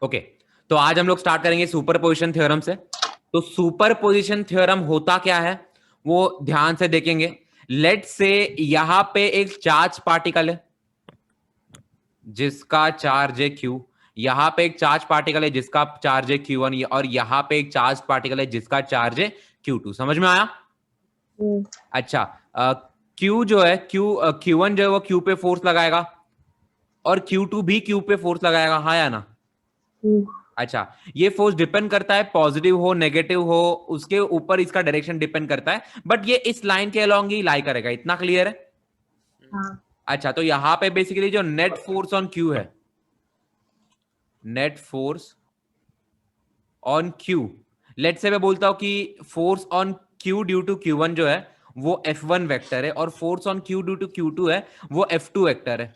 Okay, तो आज हम लोग स्टार्ट करेंगे सुपरपोजिशन थ्योरम से। तो सुपरपोजिशन थ्योरम होता क्या है वो ध्यान से देखेंगे। लेट से यहां पे एक चार्ज पार्टिकल है जिसका चार्ज है क्यू, यहां पे एक चार्ज पार्टिकल है जिसका चार्ज है Q1, और यहां पे एक चार्ज पार्टिकल है जिसका चार्ज है Q2। समझ में आया? अच्छा, Q जो है Q1 जो है वो Q पे फोर्स लगाएगा और Q2 भी Q पे फोर्स लगाएगा, हाँ या ना? अच्छा, ये फोर्स डिपेंड करता है पॉजिटिव हो नेगेटिव हो, उसके ऊपर इसका डायरेक्शन डिपेंड करता है, बट ये इस लाइन के अलोंग ही लाई करेगा। इतना क्लियर है? हाँ। अच्छा, तो यहां पे बेसिकली जो नेट फोर्स ऑन क्यू है, net force on Q, let से मैं बोलता हूं कि force on Q due to Q1 जो है वो F1 वेक्टर है और force on Q due to Q2 है वो F2 वेक्टर है।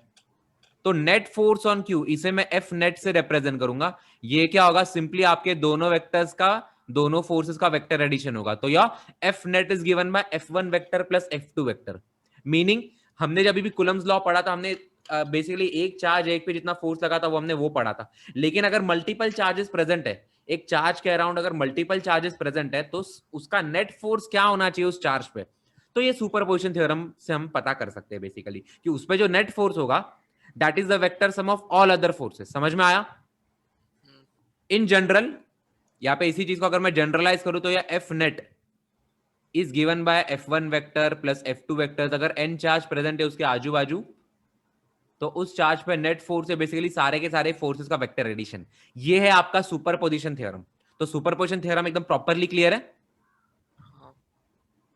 तो नेट फोर्स ऑन क्यू इसे मैं एफ नेट से रिप्रेजेंट करूंगा। ये क्या होगा? सिंपली आपके दोनों वेक्टर्स का, दोनों फोर्सेस का वेक्टर एडिशन होगा। तो या F net is given bye F1 vector plus F2 vector. Meaning हमने जब भी कुलम्स लॉ पढ़ा था, हमने बेसिकली एक चार्ज एक पे जितना फोर्स लगा था वो हमने वो पढ़ा था। लेकिन अगर मल्टीपल चार्जेस प्रेजेंट है, एक चार्ज के अराउंड अगर मल्टीपल चार्जेस प्रेजेंट है, तो उसका नेट फोर्स क्या होना चाहिए उस चार्ज पे। तो ये सुपरपोजिशन थ्योरम से हम पता कर सकते हैं बेसिकली कि उस पे जो नेट फोर्स होगा that is the vector sum of all other forces। समझ में आया? इन जनरल यहां पे इसी चीज को अगर मैं जनरलाइज करूं तो यह F net is given bye F1 vector plus F2 vector. अगर n चार्ज प्रेजेंट है उसके आजू बाजू, तो उस चार्ज पे नेट फोर्स है बेसिकली सारे के सारे फोर्सेस का वेक्टर एडिशन। ये है आपका सुपरपोजिशन थ्योरम। तो सुपरपोजिशन थ्योरम एकदम प्रॉपरली क्लियर है?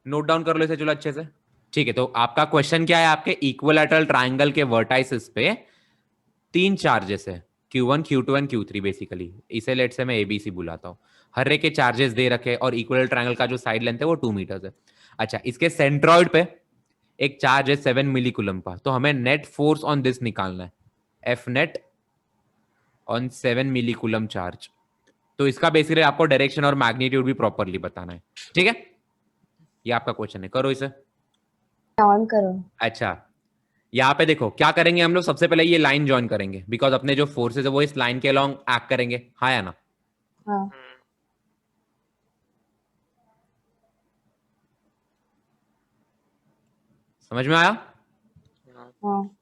नोट डाउन कर लो इसे, चलो अच्छे से। ठीक है, तो आपका क्वेश्चन क्या है? आपके इक्विलैटरल ट्राइंगल के वर्टाइसिस पे तीन चार्जेस है, Q1 Q2 and Q3 basically. इसे लेट से मैं ABC बुलाता हूँ। हर एक के चार्जेस दे रखे और इक्वल ट्रायंगल का जो साइड लेंथ है वो 2 मीटर्स है। अच्छा, इसके सेंट्रॉइड पे एक चार्ज है 7 मिली कूलम का। तो हमें नेट फोर्स ऑन दिस निकालना है, F net on 7 milli coulomb charge. तो इसका बेसिकली आपको डायरेक्शन और मैग्नीट्यूड भी प्रॉपरली बताना है। ठीक है, ये आपका क्वेश्चन है, करो इसे ऑन करो। अच्छा, यहाँ पे देखो क्या करेंगे हम लोग। सबसे पहले ये लाइन ज्वाइन करेंगे बिकॉज अपने जो फोर्सेस है वो इस लाइन के अलोंग एक्ट करेंगे, हाँ या ना? हाँ। समझ में आया? हाँ।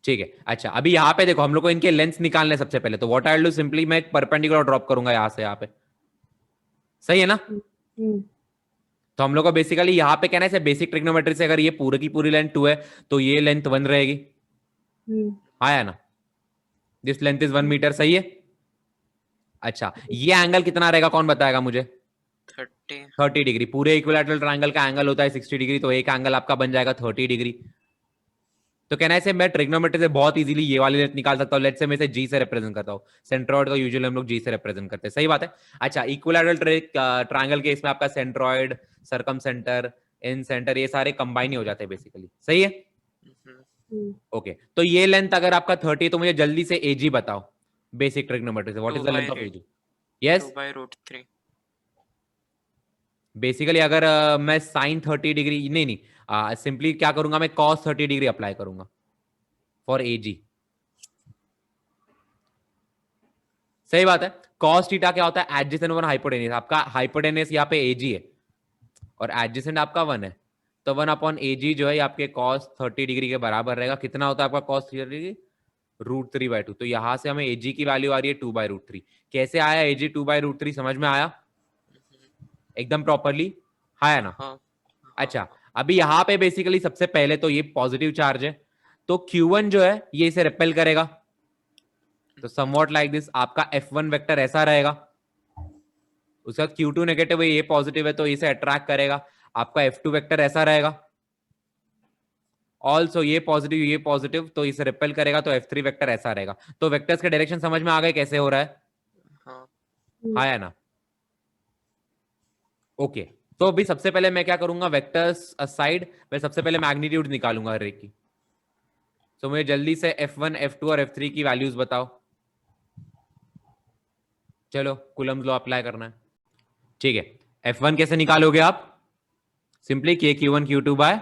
ठीक है। अच्छा, अभी यहाँ पे देखो हम लोग को इनके लेंथ निकालने सबसे पहले। तो what I will do, simply मैं एक परपेंडिकुलर ड्रॉप करूंगा यहाँ से यहाँ पे। सही है ना? तो हम लोग को बेसिकली यहाँ पे कहना है बेसिक ट्रिग्नोमेट्री से अगर ये पूरी की पूरी लेंथ 2 है तो ये लेंथ 1 रहेगी, हाँ या ना? This length is 1 metre. सही है? अच्छा, ये एंगल कितना रहेगा कौन बताएगा मुझे? 30 डिग्री। पूरे इक्विलैटरल ट्रायंगल का एंगल होता है 60 डिग्री, तो एक एंगल आपका बन जाएगा 30 डिग्री। तो कहना है मैं ट्रिग्नोमेट्री से बहुत इजीली ये वाली लेंथ निकाल सकता हूँ। लेट्स से मैं इसे जी से रिप्रेजेंट करता हूँ। सेंट्रॉइड का यूजुअली हम लोग जी से रिप्रेजेंट करते हैं। सही बात है। अच्छा, इक्विलैटरल ट्रायंगल के इसमें आपका सेंट्रॉइड, सरकम सेंटर, इन सेंटर, ये सारे कंबाइन ही हो जाते हैं बेसिकली। सही है? ओके, तो ये लेंथ अगर आपका 30 है तो मुझे जल्दी से एजी बताओ बेसिक ट्रिग्नोमेट्री से। What is the length of AG? Yes, 2/√3। Basically अगर मैं साइन 30 डिग्री नहीं सिंपली क्या करूंगा, मैं कॉस 30 डिग्री अप्लाई करूंगा फॉर एजी। सही बात है। कॉस थीटा क्या होता है? Adjacent one hypotenuse. आपका हाइपोटेनियस यहाँ पे एजी है और एडजेसेंट आपका 1 है, तो 1 अपॉन एजी जो है आपके कॉस 30 डिग्री के बराबर रहेगा। कितना होता है आपका कॉस 30 डिग्री? √3/2। तो यहां से हमें एजी की वैल्यू आ रही है 2/√3। कैसे आया एजी 2/√3? समझ में आया एकदम प्रॉपरली, हाँ या ना? अच्छा, अभी यहां पे बेसिकली सबसे पहले तो ये पॉजिटिव चार्ज है, तो Q1 जो है ये इसे रिपेल करेगा। तो समवॉट लाइक दिस आपका F1 वेक्टर ऐसा रहेगा, उसका Q2 नेगेटिव है, ये पॉजिटिव है तो इसे अट्रैक्ट करेगा। आपका F2 वेक्टर ऐसा रहेगा, ऑल्सो ये पॉजिटिव तो इसे रिपेल करेगा। तो F3 वेक्टर ऐसा रहेगा। तो वेक्टर्स के डायरेक्शन समझ में आ गए कैसे हो रहा है, हाँ या ना? ओके, तो अभी सबसे पहले मैं क्या करूंगा, वेक्टर्स असाइड मैं सबसे पहले मैग्नीट्यूड निकालूंगा हर एक की। तो मुझे जल्दी से F1, F2 और F3 की वैल्यूज बताओ। चलो कूलम्स लॉ अप्लाई करना है। ठीक है, F1 कैसे निकालोगे आप? Simply KQ1 Q2 by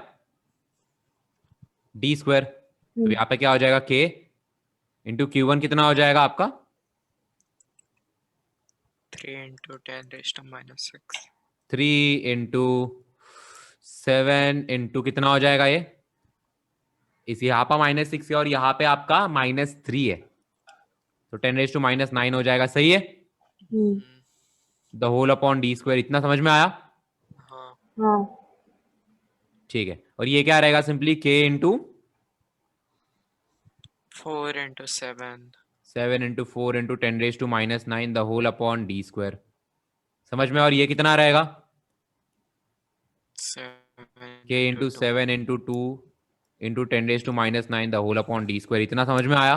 d square. तो यहां पे क्या हो जाएगा, K इंटू Q1 कितना हो जाएगा आपका 3 into 10 raised to minus 6. 3 into 7 into कितना हो जाएगा ये? इस यहाँ पर -6 है और यहाँ पे आपका -3 है, तो 10 रेज टू -9 हो जाएगा। सही है? The whole upon d square. इतना समझ में आया? हाँ हाँ ठीक है। और ये क्या रहेगा? Simply k into 4 into 7. 7 into 4 into 10 raise to -9 the whole upon d square. समझ में? और ये कितना रहेगा? 7 k into 7 into 2 into 10 raise to -9 the whole upon d square. इतना समझ में आया?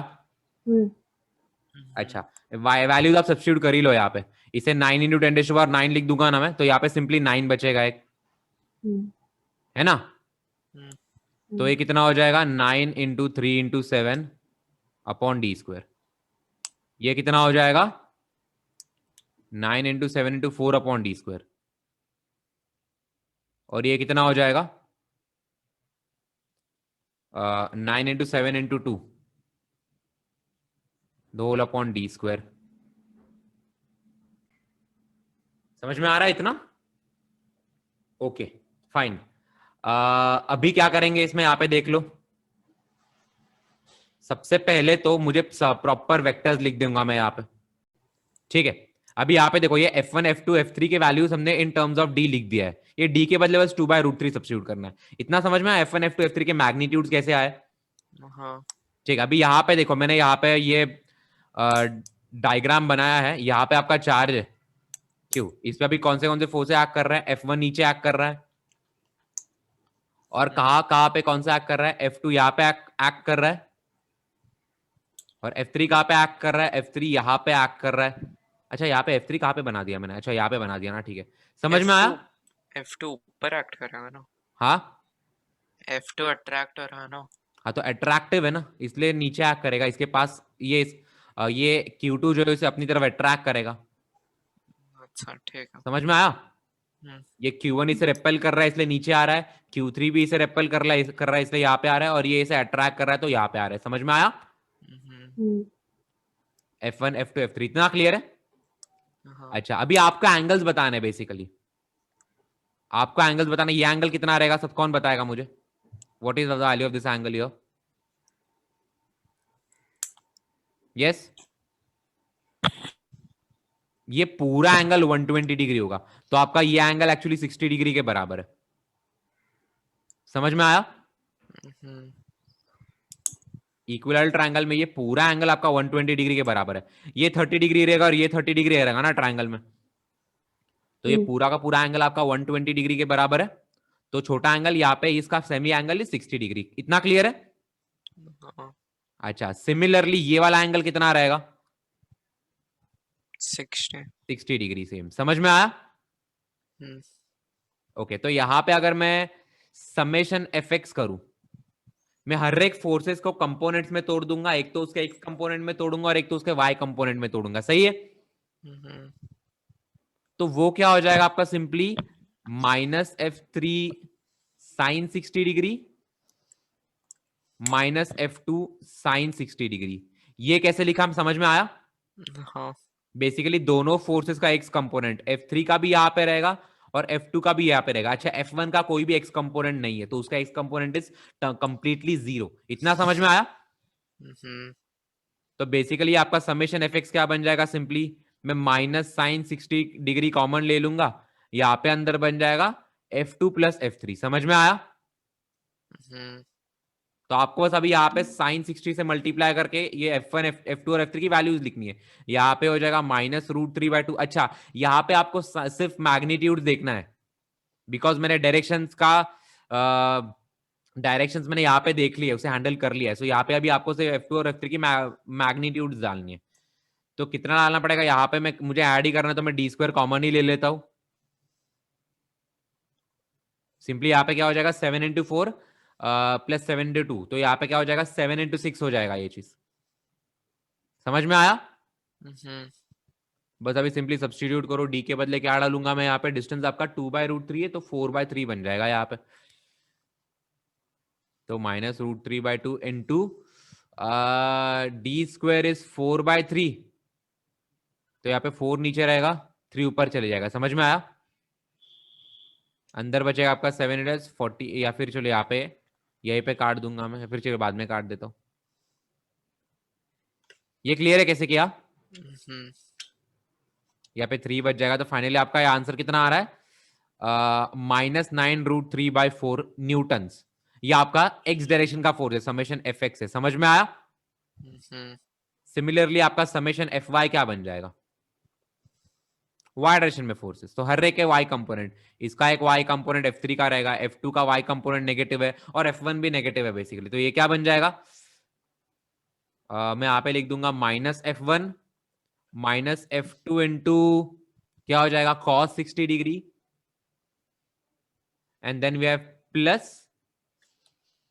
अच्छा, वैल्यूज आप सब्स्टिट्यूट कर ही लो यहाँ पे। इसे 9 इंटू 10 रेज टू 9 लिख दूंगा ना मैं, तो यहाँ पे सिंपली 9 बचेगा एक, है ना? तो ये कितना हो जाएगा? 9 into 3 into 7 upon d square. ये कितना हो जाएगा? 9 into 7 into 4 upon d square. और ये कितना हो जाएगा? 9 into 7 into 2 the whole upon d square. समझ में आ रहा है इतना? Okay fine. अभी क्या करेंगे इसमें, यहाँ पे देख लो। सबसे पहले तो मुझे प्रॉपर वेक्टर्स लिख दूंगा मैं यहाँ पे, ठीक है? अभी यहाँ पे देखो, ये f1 f2 f3 के वैल्यूज हमने इन टर्म्स ऑफ d लिख दिया है। ये d के बदले बस 2/√3 सब्स्टिट्यूट करना है। इतना समझ में आया f1 f2 f3 के मैग्नीट्यूड्स कैसे आए? हाँ ठीक है। अभी यहाँ पे देखो, मैंने यहाँ पे ये डायग्राम बनाया है। यहाँ पे आपका चार्ज है Q, इस पे अभी कौन से फोर्स एक्ट कर रहा है? F1 नीचे एक्ट कर रहा है, और कहाँ पे कौन सा एक्ट कर रहा है? F2 यहाँ पे एक्ट कर रहा है, और F3 कहाँ पे एक्ट कर रहा है? F3 यहाँ पे एक्ट कर रहा है। अच्छा, यहाँ पे F3 कहाँ पे बना दिया मैंने? अच्छा, यहाँ पे बना दिया ना, ठीक है। समझ में आया? F2 ऊपर एक्ट करेगा ना, हाँ F2 अट्रैक्ट हो रहा है ना। हाँ, तो अट्रैक्टिव है ना, इसलिए नीचे एक्ट करेगा। इसके पास ये Q2 जो है उसे अपनी तरफ अट्रैक्ट करेगा। अच्छा ठीक है। समझ में आया? ये Q1 इसे रेपेल कर रहा है इसलिए नीचे आ रहा है, Q3 भी इसे रेपेल कर रहा है इसलिए यहाँ पे आ रहा है, और ये इसे अट्रैक्ट कर रहा है तो यहाँ पे आ रहा है। समझ में आया? F1 F2 F3 इतना क्लियर है? हाँ अच्छा, अभी आपको एंगल्स बताना है। बेसिकली आपको एंगल्स बताना है। ये एंगल कितना रहेगा? सब कौन बताएगा मुझे? What is the value of this angle here? Yes, ये पूरा एंगल 120 डिग्री होगा, तो आपका ये एंगल एक्चुअली 60 डिग्री के बराबर है। समझ में आया? इक्विलैटरल ट्रायंगल में ये पूरा एंगल आपका 120 डिग्री के बराबर है। ये 30 डिग्री रहेगा और ये 30 डिग्री रहेगा ना ट्रायंगल में, तो ये पूरा का पूरा एंगल आपका 120 डिग्री के बराबर है। तो छोटा एंगल यहाँ पे इसका सेमी एंगल इज 60 डिग्री। इतना क्लियर है? हाँ अच्छा, सिमिलरली ये वाला एंगल कितना रहेगा? 60 डिग्री सेम। समझ में आया? ओके, तो यहां पे अगर मैं समेशन fx करूं, मैं हर एक फोर्सेस को कंपोनेंट्स में तोड़ दूंगा। एक तो उसके x कंपोनेंट में तोड़ूंगा और एक तो उसके y कंपोनेंट में तोड़ूंगा। सही है? तो वो क्या हो जाएगा आपका? Simply -f3 sine 60 degree -f2 sine 60 degree. ये कैसे लिखा? हम समझ में आया? हाँ बेसिकली दोनों फोर्सेस का x कंपोनेंट f3 का भी यहां पे रहेगा और F2 का भी यहाँ पे रहेगा। अच्छा, F1 का कोई भी x कंपोनेंट नहीं है, तो उसका x कंपोनेंट इज कंप्लीटली 0। इतना समझ में आया? तो बेसिकली आपका समेशन fx क्या बन जाएगा? सिंपली मैं माइनस साइन 60 डिग्री कॉमन ले लूंगा, यहाँ पे अंदर बन जाएगा F2 प्लस F3। समझ में आया? तो आपको बस अभी यहाँ पे साइन 60 से मल्टीप्लाई करके ये F1 F2 और F3 की वैल्यूज लिखनी है। यहाँ पे हो जाएगा -√3/2। अच्छा, यहाँ पे आपको सिर्फ मैग्नीट्यूड देखना है, बिकॉज मैंने डायरेक्शंस मैंने यहाँ पे देख लिया, उसे हैंडल कर लिया है। सो यहाँ पे अभी आपको सिर्फ F2 और F3 की मैग्नीट्यूड डालनी है। तो कितना डालना पड़ेगा यहाँ पे? मुझे ऐड ही करना है, तो मैं d² कॉमन ही ले लेता हूँ। सिंपली यहाँ पे क्या हो जाएगा? 7 × 4 प्लस 7 × 2, तो यहाँ पे क्या हो जाएगा? 7 × 6 हो जाएगा ये चीज। समझ में आया? बस अभी सिंपली सब्स्टिट्यूट करो। d के बदले क्या डालूंगा मैं यहाँ पे? डिस्टेंस आपका 2/√3 है, तो 4/3 बन जाएगा यहाँ पे। तो -√3/2 इंटू d² इज 4/3, तो यहाँ पे 4 नीचे रहेगा, 3 ऊपर चले जाएगा। समझ में आया? अंदर बचेगा आपका 7 × 40, या फिर चलो यहाँ पे यहीं पे काट दूंगा मैं, फिर चलो बाद में काट देता हूँ। ये क्लियर है कैसे किया? यहाँ पे 3 बच जाएगा, तो फाइनली आपका आंसर कितना आ रहा है? -9√3/4 न्यूटन्स। ये आपका एक्स डायरेक्शन का फोर्स है, समेशन एफ एक्स है। समझ में आया? सिमिलरली आपका समेशन एफ वाई क्या बन जाएगा? वाई डायरेक्शन में फोर्सेस, तो हर एक के वाई कंपोनेंट, इसका एक वाई कंपोनेंट F3 का रहेगा, F2 का वाई कंपोनेंट नेगेटिव है और F1 भी नेगेटिव है बेसिकली। तो ये क्या बन जाएगा? मैं यहाँ पे लिख दूंगा -F1 -F2 इंटू क्या हो जाएगा? cos 60 degree, and then we have plus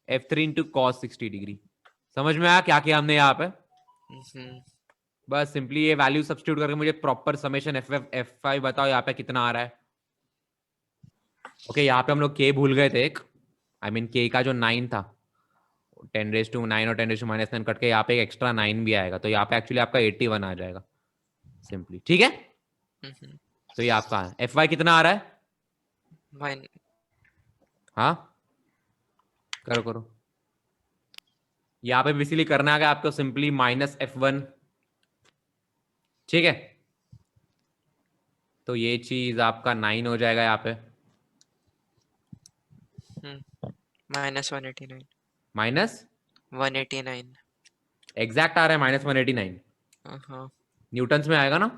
F3 into cos 60 degree. समझ में आया क्या किया हमने यहाँ पे? बस सिंपली ये वैल्यू सब्स्टिट्यूट करके मुझे प्रॉपर समेशन F5 बताओ यहाँ पे कितना आ रहा है। ओके, यहाँ पे हम लोग K भूल गए थे एक, आई मीन K का जो 9 था 10⁻⁹ और 10⁻⁹ कट के यहाँ पे एक एक्स्ट्रा 9 भी आएगा, तो यहाँ पे एक्चुअली आपका 81 आ जाएगा सिंपली। ठीक है, तो ये आपका Fy कितना आ रहा है? हाँ करो करो, यहाँ पे बेसिकली करना है आपको सिंपली -F1। ठीक है, तो ये चीज आपका 9 हो जाएगा यहाँ पे, -189 -189 एग्जैक्ट आ रहा है -189 हाँ। न्यूटन्स में आएगा ना?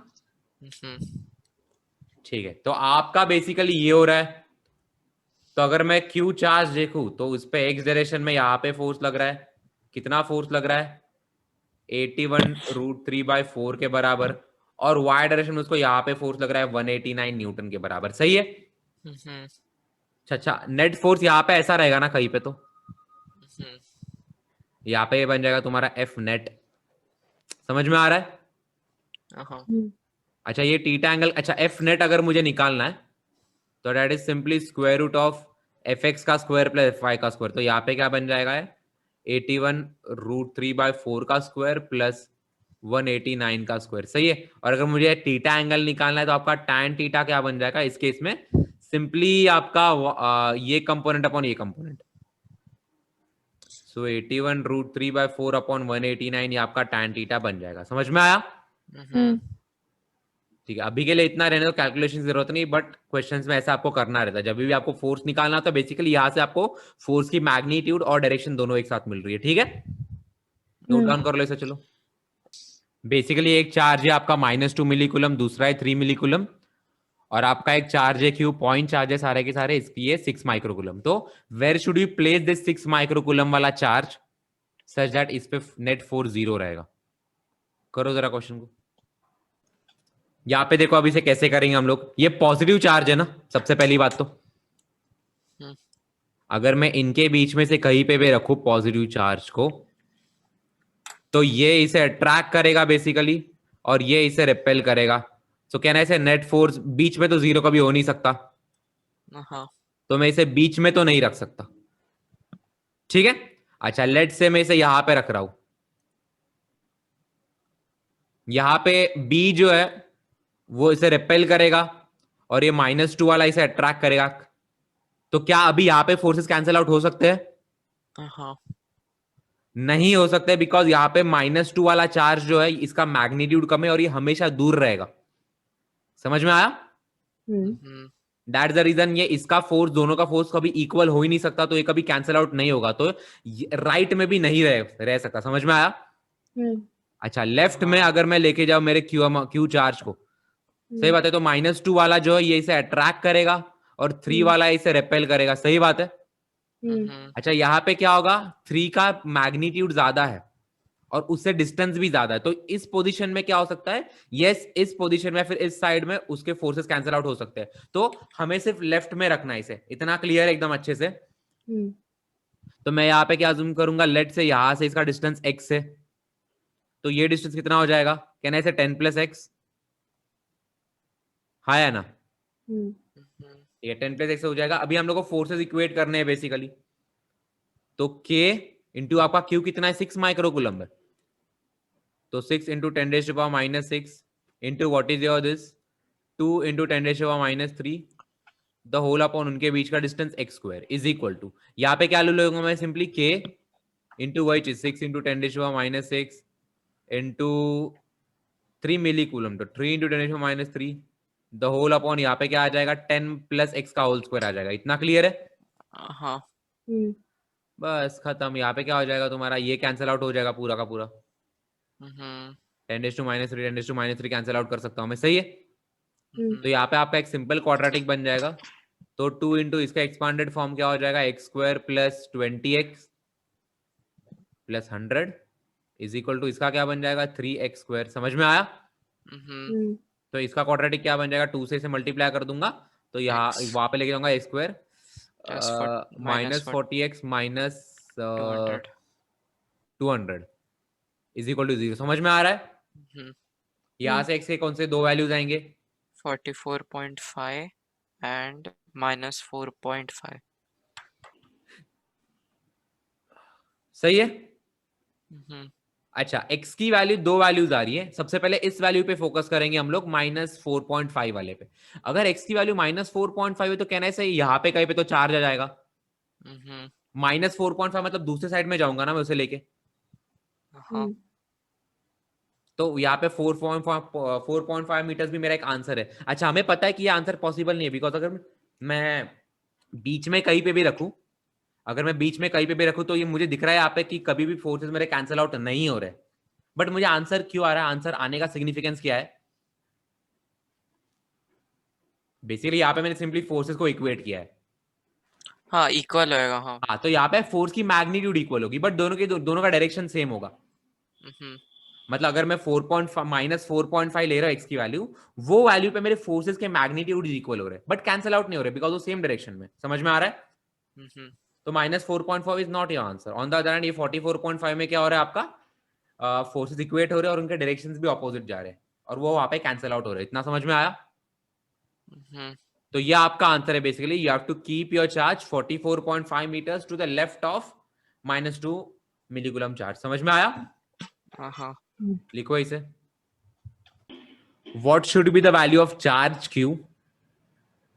ठीक है, तो आपका बेसिकली ये हो रहा है। तो अगर मैं Q चार्ज देखूं तो उस पे एक्स डायरेक्शन में यहाँ पे फोर्स लग रहा है, कितना फोर्स लग रहा है? 81√3/4 के बराबर, और वाई डायरेक्शन में उसको यहाँ पे फोर्स लग रहा है 189 न्यूटन के बराबर। सही है? अच्छा, नेट फोर्स यहाँ पे ऐसा रहेगा ना कहीं पे, तो यहाँ पे ये बन जाएगा तुम्हारा F नेट। समझ में आ रहा है? अच्छा, ये थीटा एंगल, अच्छा F नेट अगर मुझे निकालना है तो that is simply square root of Fx का स्क्वायर प्लस Fy का स्क्वायर। तो यहाँ पे क्या बन जाएगा? 81√3/4 का स्क्वायर प्लस 189 का स्क्वायर। सही है, और अगर मुझे थीटा एंगल निकालना है तो आपका tan थीटा क्या बन जाएगा इस केस में? सिंपली आपका ये कंपोनेंट अपॉन ये कंपोनेंट, सो 81√3/4 अपॉन 189 ये आपका tan थीटा बन जाएगा। समझ में आया? ठीक है, अभी के लिए इतना रहने दो, कैलकुलेशन की जरूरत नहीं, बट क्वेश्चंस में ऐसा आपको करना रहता है। जब भी आपको फोर्स निकालना तो बेसिकली यहाँ से आपको फोर्स की मैग्नीट्यूड और डायरेक्शन दोनों एक साथ मिल रही है। ठीक है, नोट डाउन कर लो इसे। चलो, बेसिकली एक चार्ज है आपका -2 मिलीकूलम, दूसरा है 3 मिलीकूलम, और आपका एक चार्ज है Q, पॉइंट चार्ज है सारे के सारे, इसकी है 6 माइक्रोकूलम। तो where should you place this 6 microcoulomb वाला चार्ज सच दैट इस पे नेट फोर्स 0 रहेगा? करो जरा क्वेश्चन को। यहाँ पे देखो, अभी से कैसे करेंगे हम लोग। ये पॉजिटिव चार्ज है ना, सबसे पहली बात तो अगर मैं इनके बीच में से कहीं पे भी रखूं पॉजिटिव चार्ज को, तो ये इसे अट्रैक्ट करेगा बेसिकली, और ये इसे रिपेल करेगा। तो कहना है इसे नेट फोर्स बीच में तो 0 कभी हो नहीं सकता, तो मैं इसे बीच में तो नहीं रख सकता। ठीक है, अच्छा लेट से मैं इसे यहां पे रख रहा हूं, यहां पे B जो है वो इसे रिपेल करेगा और ये -2 वाला इसे अट्रैक्ट करेगा। तो क्या अभी यहां पे फोर्सेस कैंसिल आउट हो सकते हैं? नहीं हो सकते, बिकॉज यहां पे -2 वाला चार्ज जो है इसका मैग्नीट्यूड कम है और ये हमेशा दूर रहेगा। समझ में आया? दैट इज द रीजन ये इसका फोर्स, दोनों का फोर्स कभी इक्वल हो ही नहीं सकता, तो ये कभी कैंसिल आउट नहीं होगा, तो राइट में भी नहीं रह सकता। समझ में आया? अच्छा, लेफ्ट में अगर मैं लेके जाऊं मेरे क्यू चार्ज को, सही बात है, तो -2 वाला जो है ये इसे अट्रैक्ट करेगा और 3 वाला इसे रिपेल करेगा। सही बात है? अच्छा, यहां पे क्या होगा? 3 का मैग्नीट्यूड ज्यादा है और उससे डिस्टेंस भी ज्यादा है, तो इस पोजीशन में क्या हो सकता है? यस, इस पोजीशन में फिर इस साइड में उसके फोर्सेस कैंसिल आउट हो सकते हैं। तो हमें सिर्फ लेफ्ट में रखना है इसे। इतना क्लियर है एकदम अच्छे से? तो मैं यहाँ पे क्या जूम करूंगा, लेट से यहां से इसका डिस्टेंस x है, तो ये डिस्टेंस कितना हो जाएगा? कहना है इसे 10 + x, हाँ या ना? ये 10 + x हो जाएगा। अभी हम लोग को फोर्सेस इक्वेट करने हैं बेसिकली, तो k इंटू आपका Q कितना है? 6 माइक्रोकूलम है, तो 6 × 10⁻⁻6 into what is your this 2 into 10⁻³ the whole upon उनके बीच का distance x² is equal to, यहाँ पे क्या ले लूंगा मैं सिंपली k इंटू वही चीज 6 इंटू 10⁻6 इंटू 3 मिली कूलम, तो 3 इंटू 10⁻³ द होल अपॉन यहाँ पे क्या आ जाएगा 10 प्लस x का होल स्क्वायर आ जाएगा। इतना क्लियर है? हाँ हम्म बस खत्म। यहाँ पे क्या हो जाएगा तुम्हारा, ये कैंसिल आउट हो जाएगा पूरा का पूरा। हम्म 10⁻³ कैंसिल आउट कर सकता हूँ मैं, सही है? हम्म तो यहाँ पे आपका एक सिंपल क्वाड्रेटिक बन जाएगा। तो 2 इंटू इसका एक्सपांडेड फॉर्म क्या हो जाएगा, x² plus 20x plus 100 is equal to इसका क्या बन जाएगा 3x²। समझ में आया? हम्म तो इसका क्वाड्रेटिक क्या बन जाएगा, 2 से इसे मल्टीप्लाई कर दूंगा तो यहाँ X वहां पे लेके जाऊंगा x² plus minus 40x minus 200 200 is equal to 0। समझ में आ रहा है? यहाँ से x के कौन से दो वैल्यूज आएंगे? 44.5 and -4.5। सही है? हम्म अच्छा, x की वैल्यू दो वैल्यूज आ रही है। सबसे पहले इस वैल्यू पे फोकस करेंगे हम लोग -4.5 वाले पे। अगर x की वैल्यू -4.5 है तो कहना है सही यहाँ पे कहीं पे तो चार्ज आ जाएगा। -4.5 मतलब दूसरे साइड में जाऊंगा ना मैं उसे लेके, हाँ तो यहाँ पे 4.5 मीटर्स भी मेरा एक आंसर है। अच्छा, हमें पता है कि ये आंसर पॉसिबल नहीं है, बिकॉज अगर मैं बीच में कहीं पे भी रखूं, अगर मैं बीच में कहीं पे भी रखूं तो ये मुझे दिख रहा है यहाँ पे कि कभी भी फोर्सेस मेरे कैंसिल आउट नहीं हो रहे। बट मुझे आंसर क्यों आ रहा है, आंसर आने का सिग्निफिकेंस क्या है? बेसिकली यहाँ पे मैंने सिंपली फोर्सेस को इक्वेट किया है। हाँ इक्वल होएगा। हाँ हाँ, तो यहाँ पे फोर्स की मैग्नीट्यूड इक्वल होगी, बट दोनों का डायरेक्शन सेम होगा। मतलब अगर मैं -4.5 ले रहा हूँ एक्स की वैल्यू, वो वैल्यू पे मेरे फोर्सेस के मैग्नीट्यूड इक्वल हो रहे हैं, बट कैंसिल आउट नहीं हो रहे बिकॉज वो सेम डायरेक्शन में। समझ में आ रहा है? तो -4.5 is not your answer. On the other hand ये 44.5 में क्या हो रहा है आपका, फोर्सेस इक्वेट हो रहे हैं और उनके डायरेक्शंस भी ऑपोजिट जा रहे हैं और वो वहां पे कैंसिल आउट हो रहे हैं। इतना समझ में आया? तो ये आपका आंसर है basically, you have to keep your charge 44.5 meters to the left of -2 millicoulomb charge. समझ में आया? हाँ लिखो इसे। What should be the value of charge Q?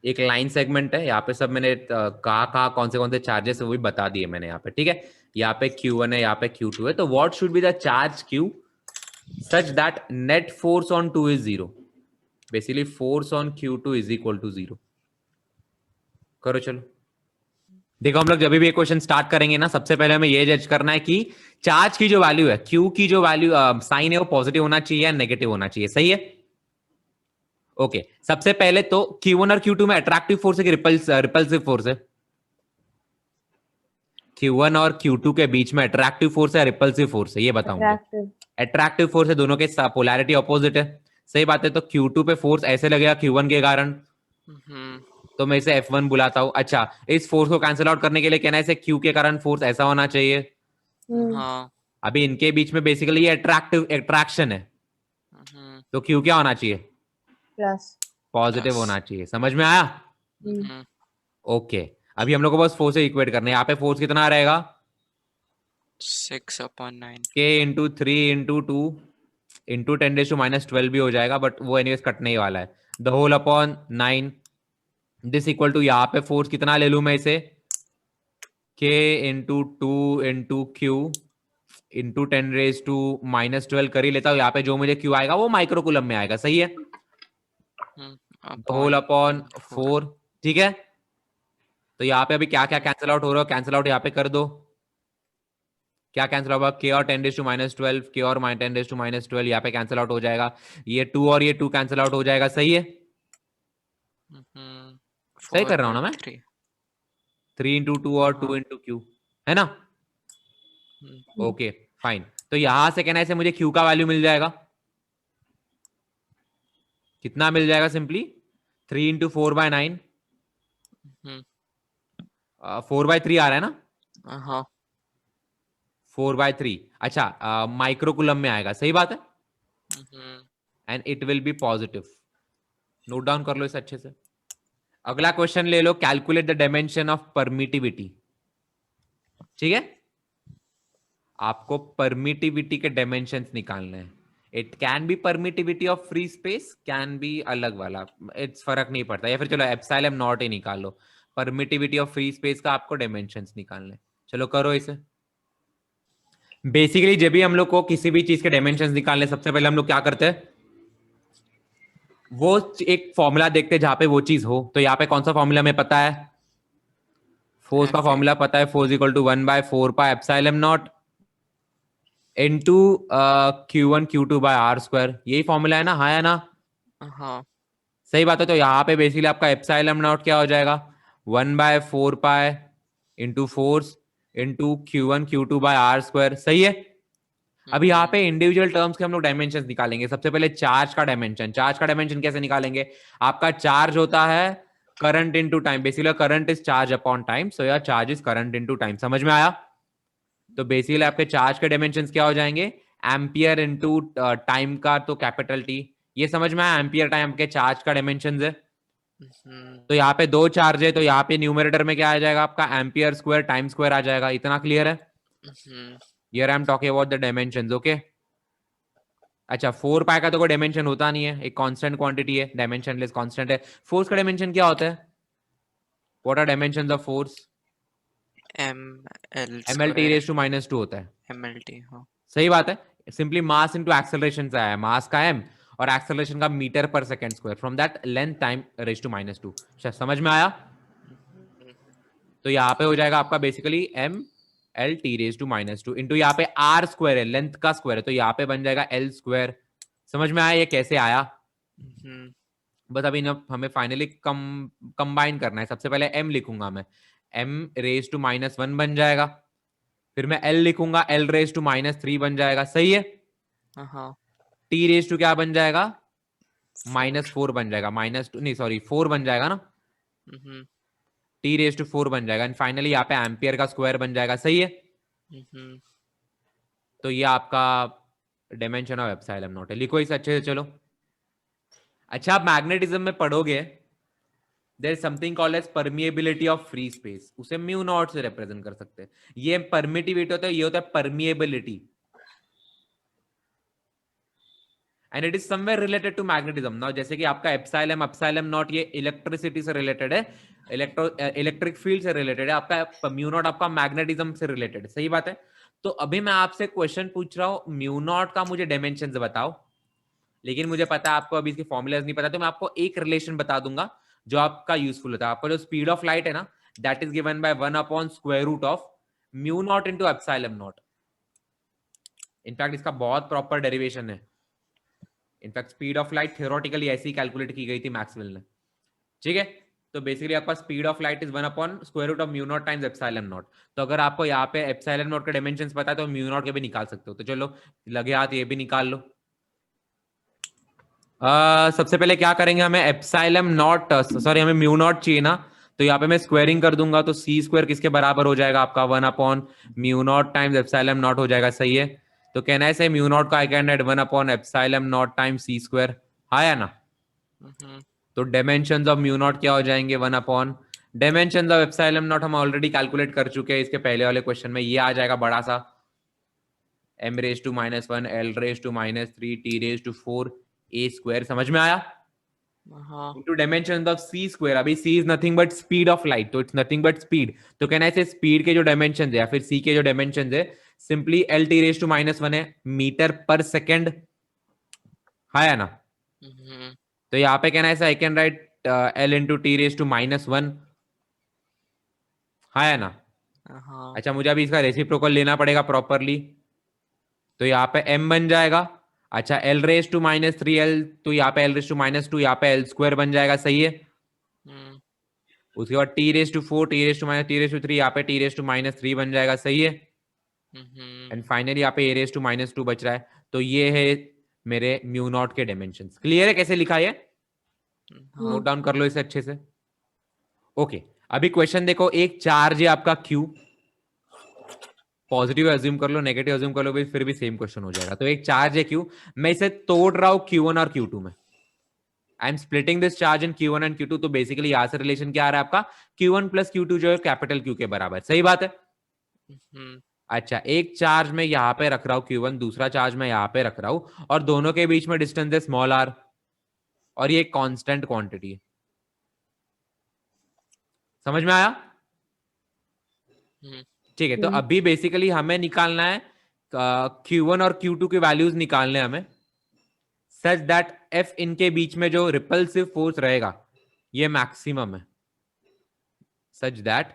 एक लाइन सेगमेंट है यहाँ पे, सब मैंने कहा कौन से चार्जेस है वो भी बता दिए मैंने यहाँ पे, ठीक है? यहाँ पे Q1 है, यहाँ पे Q2 है। तो what should be the charge Q such that net force on 2 is 0? Basically force on Q2 is equal to 0। करो चलो। देखो, हम लोग जब भी ये क्वेश्चन स्टार्ट करेंगे ना, सबसे पहले हमें ये जज करना है कि चार्ज की जो वैल्यू है, Q की जो वैल्यू साइन है वो पॉजिटिव होना चाहिए या नेगेटिव होना चाहिए। सही है? ओके, सबसे पहले तो Q1 और Q2 में अट्रैक्टिव फोर्स है कि रिपल्सिव फोर्स है? Q1 और Q2 के बीच में अट्रैक्टिव फोर्स है या रिपल्सिव फोर्स है, ये बताऊंगा। अट्रैक्टिव फोर्स है, दोनों के पोलैरिटी ऑपोजिट है। सही बात है। तो Q2 पे फोर्स ऐसे लगेगा Q1 के कारण, तो मैं इसे F1 बुलाता हूं। अच्छा, इस फोर्स को कैंसिल आउट करने के लिए कहना है इसे Q के कारण फोर्स ऐसा होना चाहिए। हाँ अभी इनके बीच में बेसिकली ये अट्रैक्शन है, तो Q क्या होना चाहिए? प्लस पॉजिटिव होना चाहिए। समझ में आया? ओके, अभी हम लोग को बस फोर्स से इक्वेट करना है। यहाँ पे फोर्स कितना रहेगा? 6/9 K इंटू 3 इंटू 2 इंटू 10⁻12 भी हो जाएगा, बट वो एनीवेज कटने ही वाला है। The whole upon 9 this equal to, यहाँ पे फोर्स कितना ले लू मैं इसे, K into 2 into Q into 10⁻12 कर ही लेता हूँ। यहाँ पे जो मुझे Q आएगा वो माइक्रोकूलम में आएगा। सही है? होल अपॉन 4, ठीक है? तो यहाँ पे अभी क्या क्या कैंसिल आउट हो रहा है, कैंसिल आउट यहाँ पे कर दो। क्या कैंसिल होगा? K और 10⁻12, K और 10⁻12 यहाँ पे कैंसिल आउट हो जाएगा। ये 2 और ये 2 कैंसिल आउट हो जाएगा। सही है? सही कर रहा हूँ ना मैं? 3 इंटू 2 और 2 इंटू Q, है ना? Okay fine. तो यहां से कहना है मुझे Q का वैल्यू मिल जाएगा। कितना मिल जाएगा? सिंपली 3 इंटू 4/9, 4/3 आ रहा है ना? हाँ 4/3। अच्छा, माइक्रोकूलम में आएगा। सही बात है? And it will be positive. Note down कर लो इसे अच्छे से। अगला क्वेश्चन ले लो, calculate the dimension of permittivity. ठीक है? आपको परमिटिविटी के डायमेंशंस निकालने हैं। It can be permittivity of free space, can be अलग वाला, इट्स फर्क नहीं पड़ता। या फिर चलो एप्सिलॉन नॉट ही निकालो, परमिटिविटी ऑफ फ्री स्पेस का आपको डायमेंशंस निकालने। चलो करो इसे। बेसिकली जब भी हम लोग को किसी भी चीज के डायमेंशंस निकालने, सबसे पहले हम लोग क्या करते हैं, वो एक फॉर्मूला देखते हैं जहां पे वो चीज हो। तो यहाँ पे कौन सा फॉर्मूला हमें पता है, फोर्स का F फॉर्मूला पता है, force equal to 1/4 pi epsilon naught into Q1 Q2 by are square, यही फॉर्मूला है ना, हाँ या ना? हाँ सही बात है। तो यहाँ पे बेसिकली आपका एप्सिलॉन नॉट क्या हो जाएगा, 1/4 pi into force into Q1 Q2 by are square, सही है। अब यहाँ पे इंडिविजुअल टर्म्स के हम लोग डायमेंशन निकालेंगे। सबसे पहले चार्ज का डायमेंशन। चार्ज का डायमेंशन कैसे निकालेंगे, आपका चार्ज होता है current into time, basically current is charge upon time, so your charge is current into time. समझ में आया? तो बेसिकली आपके चार्ज के डायमेंशंस क्या हो जाएंगे, एम्पियर इनटू टाइम का, तो कैपिटल टी। ये समझ में आया, एम्पियर टाइम के चार्ज का डायमेंशंस है। तो यहाँ पे दो चार्ज है, तो यहाँ पे न्यूमरेटर में क्या आ जाएगा आपका, एम्पियर स्क्वायर टाइम स्क्वायर आ जाएगा। इतना क्लियर है? Here I am talking about the dimensions, okay? अच्छा, 4 पाई का तो कोई डायमेंशन होता नहीं है, एक कांस्टेंट क्वांटिटी है, डायमेंशनलेस कांस्टेंट है। फोर्स का डायमेंशन क्या होता है, what are dimensions of force? ml ml t square raised to -2 होता है। mlt हाँ सही बात है। सिंपली मास इनटू एक्सेलरेशन से आया है, मास का m और एक्सेलरेशन का मीटर पर second square, from that length time raise to -2। समझ में आया? तो यहाँ पे हो जाएगा आपका basically m l t raise to -2 into यहाँ पे आर स्क्वायर है, लेंथ का स्क्वायर है, तो यहाँ पे बन जाएगा एल स्क्वायर। समझ में आया ये कैसे आया? बस अभी ना हमें फाइनली कंबाइन करना है। सबसे पहले m लिखूंगा मैं, m रेज टू -1 बन जाएगा, फिर मैं l लिखूंगा, l रेज टू -3 बन जाएगा, सही है। हाँ t रेज टू क्या बन जाएगा, -4 बन जाएगा, -2 नहीं सॉरी 4 बन जाएगा ना, t रेज टू 4 बन जाएगा, एंड फाइनली यहाँ पे एम्पियर का स्क्वायर बन जाएगा, सही है। तो ये आपका डायमेंशन ऑफ एप्सिलॉन नॉट है, लिखो इसे अच्छे से। चलो अच्छा, आप मैग्नेटिज्म में पढ़ोगे, there is something called as permeability of free space, उसे म्यू नॉट से रिप्रेजेंट कर सकते हैं। ये परमिटिविटी होता है, ये होता है permeability, and it is somewhere related to magnetism. Now जैसे कि आपका एप्सिलॉन नॉट ये इलेक्ट्रिसिटी से रिलेटेड है, इलेक्ट्रिक फील्ड से रिलेटेड है, आपका म्यू नॉट आपका मैग्नेटिज्म से रिलेटेड है, सही बात है। तो अभी मैं आपसे क्वेश्चन पूछ रहा हूं, म्यू नॉट का मुझे डायमेंशन बताओ, लेकिन मुझे पता है आपको अभी इसके फॉर्मूलाज नहीं पता, तो मैं आपको एक रिलेशन बता दूंगा जो आपका यूजफुल होता है। आपका जो स्पीड ऑफ लाइट है ना, that is given bye 1/√* of mu naught into epsilon not. In fact इसका बहुत प्रॉपर डेरिवेशन है। In fact speed of light theoretically ऐसी कैलकुलेट की गई थी मैक्सवेल ने, ठीक है। तो बेसिकली आपका speed of light is 1/√* of mu naught times epsilon not. तो अगर आपको यहाँ पे एप्सिलॉन नॉट के डायमेंशंस पता है तो म्यू नॉट के भी निकाल सकते हो। तो चलो लगे हाथ ये भी निकाल लो। सबसे पहले क्या करेंगे, हमें एप्सिलॉन नॉट सॉरी हमें म्यू नॉट चाहिए ना, तो यहाँ पे मैं स्क्वायरिंग कर दूंगा, तो सी स्क्वायर किसके बराबर हो जाएगा आपका, 1/म्यू नॉट टाइम्स एप्सिलॉन नॉट हो जाएगा, सही है। तो कहना है से म्यू नॉट का I can write epsilon naught times C square, हाँ या ना। तो डायमेंशंस ऑफ म्यू नॉट क्या हो जाएंगे, 1/, डायमेंशंस ऑफ एप्सिलॉन नॉट हम ऑलरेडी कैलकुलेट कर चुके हैं इसके पहले वाले क्वेश्चन में, ये आ जाएगा बड़ा सा m raise to -1 l raise to -3 t raise to 4 a square. समझ में आया? into dimensions of c square, अभी c is nothing but speed of light, तो it's nothing but speed। तो कहना है स्पीड के जो डायमेंशन है या फिर c के जो डायमेंशन है, simply l t raise to -1 है, मीटर पर सेकेंड, हाँ या ना। तो यहाँ पे कहना है I can write l into t raise to -1, हाँ या ना। अच्छा मुझे अभी इसका रेसिप्रोकल लेना पड़ेगा प्रॉपरली, तो यहाँ पे m बन जाएगा। अच्छा l रेज टू -3l, तो यहाँ पे l रेज टू -2, यहाँ पे l स्क्वायर बन जाएगा, सही है। उसके बाद t raise to 4 t raise to -t raise to 3, यहाँ पे t रेज टू -3 बन जाएगा, सही है। एंड फाइनली यहाँ पे a रेज टू -2 बच रहा है। तो ये है मेरे म्यू नॉट के डायमेंशंस। क्लियर है कैसे लिखा है? नोट डाउन कर लो इसे अच्छे से। ओके अभी क्वेश्चन देखो, एक चार्ज है आपका Q, पॉजिटिव अज्यूम कर लो नेगेटिव अज्यूम कर लो, फिर भी सेम क्वेश्चन हो जाएगा। तो एक चार्ज है Q, मैं इसे तोड़ रहा हूं Q1 और Q2 में, I am splitting this charge in Q1 and Q2। तो बेसिकली यहां से रिलेशन क्या आ रहा है आपका, Q1 प्लस Q2 जो है कैपिटल Q के बराबर, सही बात है। अच्छा, एक चार्ज मैं यहाँ पे रख रहा हूँ Q1, दूसरा चार्ज मैं यहाँ पे रख रहा हूँ, और दोनों के बीच में डिस्टेंस है स्मॉल r, और ये कांस्टेंट क्वांटिटी है। समझ में आया? हम्म, ठीक है, तो अभी बेसिकली हमें निकालना है Q1 और Q2 की वैल्यूज निकालने हैं हमें, सच दैट F इनके बीच में जो रिपल्सिव फोर्स रहेगा ये मैक्सिमम है, सच दैट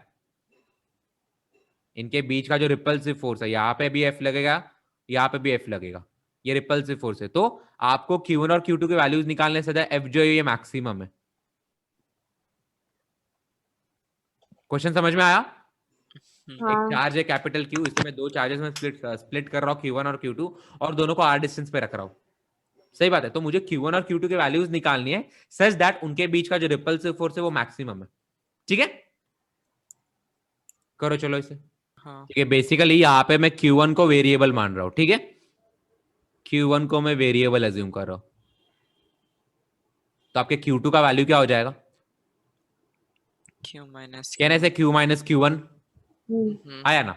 इनके बीच का जो रिपल्सिव फोर्स है, यहां पे भी F लगेगा, यहां पे भी F लगेगा, ये रिपल्सिव फोर्स है। तो आपको Q1 और Q2 की वैल्यूज निकालने से F जो है ये मैक्सिमम है। क्वेश्चन समझ में आया? एक हाँ चार्ज है कैपिटल Q, इसमें मैं दो चार्जेस में स्प्लिट कर रहा हूँ Q1 और Q2, और दोनों को r डिस्टेंस पे रख रहा हूँ। सही बात है, तो मुझे Q1 और Q2 की वैल्यूज निकालनी है सच दैट उनके बीच का जो रिपल्सिव फोर्स है वो मैक्सिमम है। ठीक है, करो चलो इसे। हाँ ठीक है, बेसिकली यहाँ पे मैं Q1 को वेरिएबल मान रहा हूं। ठीक है, Q1 को मैं वेरिएबल एज्यूम कर रहा हूं, तो आपके Q2 का वैल्यू क्या हो जाएगा? Q माइनस कहने से Q माइनस Q1 हम्म आया ना?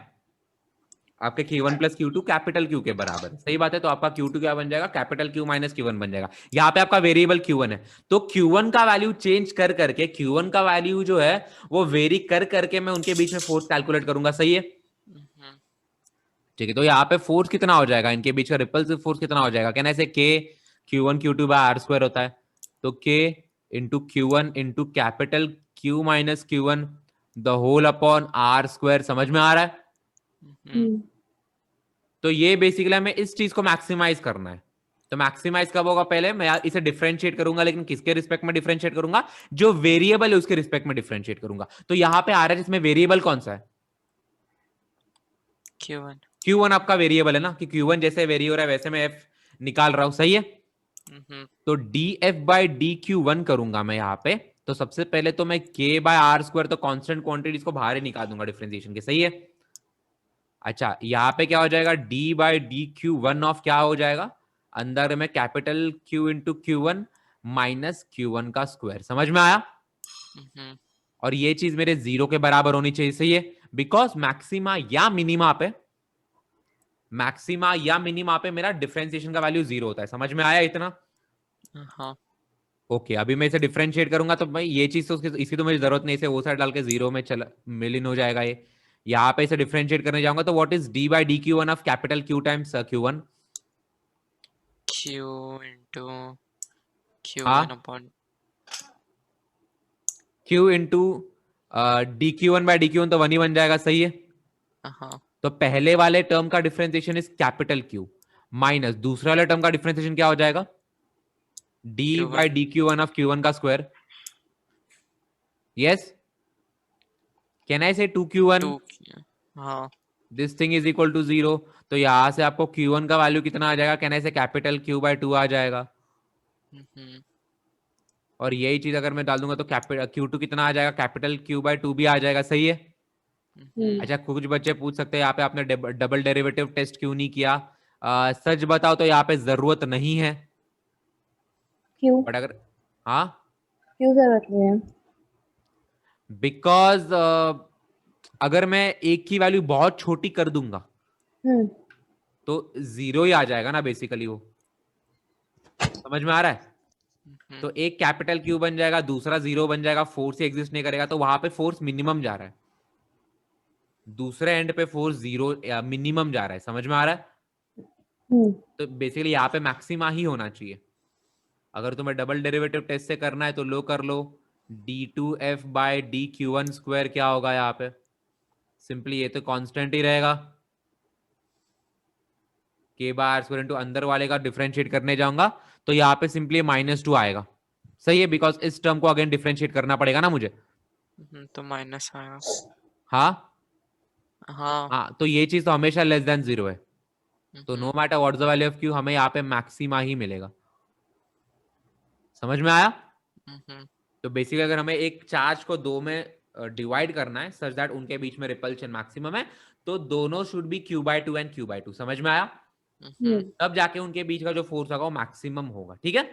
आपके Q1 plus Q2 capital Q के बराबर है। सही बात है, तो आपका Q2 क्या बन जाएगा? कैपिटल Q माइनस Q1 बन जाएगा। यहाँ पे आपका वेरिएबल Q1 है, तो Q1 का वैल्यू चेंज कर करके Q1 का वैल्यू जो है वो वेरी कर करके मैं उनके बीच में फोर्स कैलकुलेट करूंगा। सही है, ठीक है, तो यहाँ पे फोर्स कितना हो जाएगा, इनके बीच का रिपल्सिव फोर्स कितना हो जाएगा? कहना ऐसे K Q1 Q2 by are square होता है, तो K into Q1 into capital Q minus Q1 the whole upon r square. समझ में आ रहा है? तो ये बेसिकली हमें इस चीज को मैक्सिमाइज करना है। तो मैक्सिमाइज कब होगा? पहले मैं इसे डिफरेंशिएट करूंगा, लेकिन किसके रिस्पेक्ट में डिफरेंशिएट करूंगा? जो वेरिएबल है उसके रिस्पेक्ट में डिफरेंशिएट करूंगा। तो यहां पे आ रहा है इसमें वेरिएबल कौन सा है? Q1 Q1 आपका वेरिएबल है ना, कि Q1 जैसे वेरी हो रहा है वैसे मैं F निकाल रहा हूं। सही है, तो dF बाई dQ1 करूंगा मैं यहाँ पे। तो सबसे पहले तो मैं K बाय आर स्क्वायर, तो कांस्टेंट क्वांटिटीज को बाहर ही निकाल दूंगा डिफरेंशिएशन के। सही है, अच्छा यहाँ पे क्या हो जाएगा? D बाई dQ1 ऑफ क्या हो जाएगा? अंदर में capital Q into Q1 minus Q1 का स्क्वायर। समझ में आया? और ये चीज मेरे जीरो के बराबर होनी चाहिए। सही है, बिकॉज मैक्सिमा या मिनिमा पे मेरा डिफरेंशिएशन का वैल्यू जीरो होता है। समझ में आया इतना? हाँ ओके, अभी मैं इसे डिफरेंशिएट करूंगा तो भाई ये चीज तो इसकी तो मुझे जरूरत नहीं, इसे वो साइड डाल के जीरो में चला मिलिन हो जाएगा ये। यहाँ पे इसे डिफरेंशिएट करने जाऊंगा तो what is D by D q one of capital Q times Q1? Q into हाँ, Q1 upon Q into D q one by D q one, तो वन ही बन जाएगा। सही है, हाँ तो पहले वाले टर्म का differentiation is capital Q minus दूसरे वाले टर्म का डिफरेंशिएशन क्या हो जाएगा? D by Q1 D q one of Q1 का स्क्वायर। यस, कैन आई से 2Q1 2 हाँ this thing is equal to zero. तो यहां से आपको Q1 का वैल्यू कितना आ जाएगा? कहने से कैपिटल Q बाय 2 आ जाएगा, और यही चीज अगर मैं डाल दूंगा तो कैपिटल Q2 कितना आ जाएगा? कैपिटल Q बाय 2 भी आ जाएगा। सही है, अच्छा कुछ बच्चे पूछ सकते हैं यहाँ पे आपने डबल डेरिवेटिव टेस्ट क्यों नहीं किया? सच बताओ तो यहाँ पे जरूरत नहीं है, क्यों बट अगर हाँ, क्यों जरूरत नहीं है? बिकॉज अगर मैं एक की वैल्यू बहुत छोटी कर दूंगा हम्म तो जीरो ही आ जाएगा ना बेसिकली वो। समझ में आ रहा है? तो एक कैपिटल Q बन जाएगा, दूसरा जीरो बन जाएगा, फोर्स ही एग्जिस्ट नहीं करेगा, तो वहां पे फोर्स मिनिमम जा रहा है, दूसरे एंड पे फोर्स जीरो मिनिमम जा रहा है। समझ में आ रहा है? तो बेसिकली यहाँ पे मैक्सिमा ही होना चाहिए। अगर तुम्हें डबल डेरिवेटिव टेस्ट से करना है तो लो कर लो, d2F by d q one square क्या होगा यहाँ पे? सिंपली ये तो कांस्टेंट ही रहेगा, के बाय आर स्क्वायर इंटू अंदर वाले का डिफरेंशिएट करने जाऊंगा तो यहाँ पे सिंपली -2 आएगा। सही है, बिकॉज इस टर्म को अगेन डिफरेंशिएट करना पड़ेगा ना मुझे। तो माइनस आएगा। हाँ हाँ हाँ, तो ये चीज तो हमेशा लेस देन जीरो है, तो no matter what the value of q हमें यहाँ पे मैक्सिमा ही मिलेगा। समझ में आया? तो बेसिकली अगर हमें एक चार्ज को दो में डिवाइड करना है सच दैट उनके बीच में रिपल्शन मैक्सिमम है, तो दोनों should be Q/2 and Q/2। समझ में आया? तब जाके उनके बीच का जो फोर्स होगा वो मैक्सिमम होगा। ठीक है,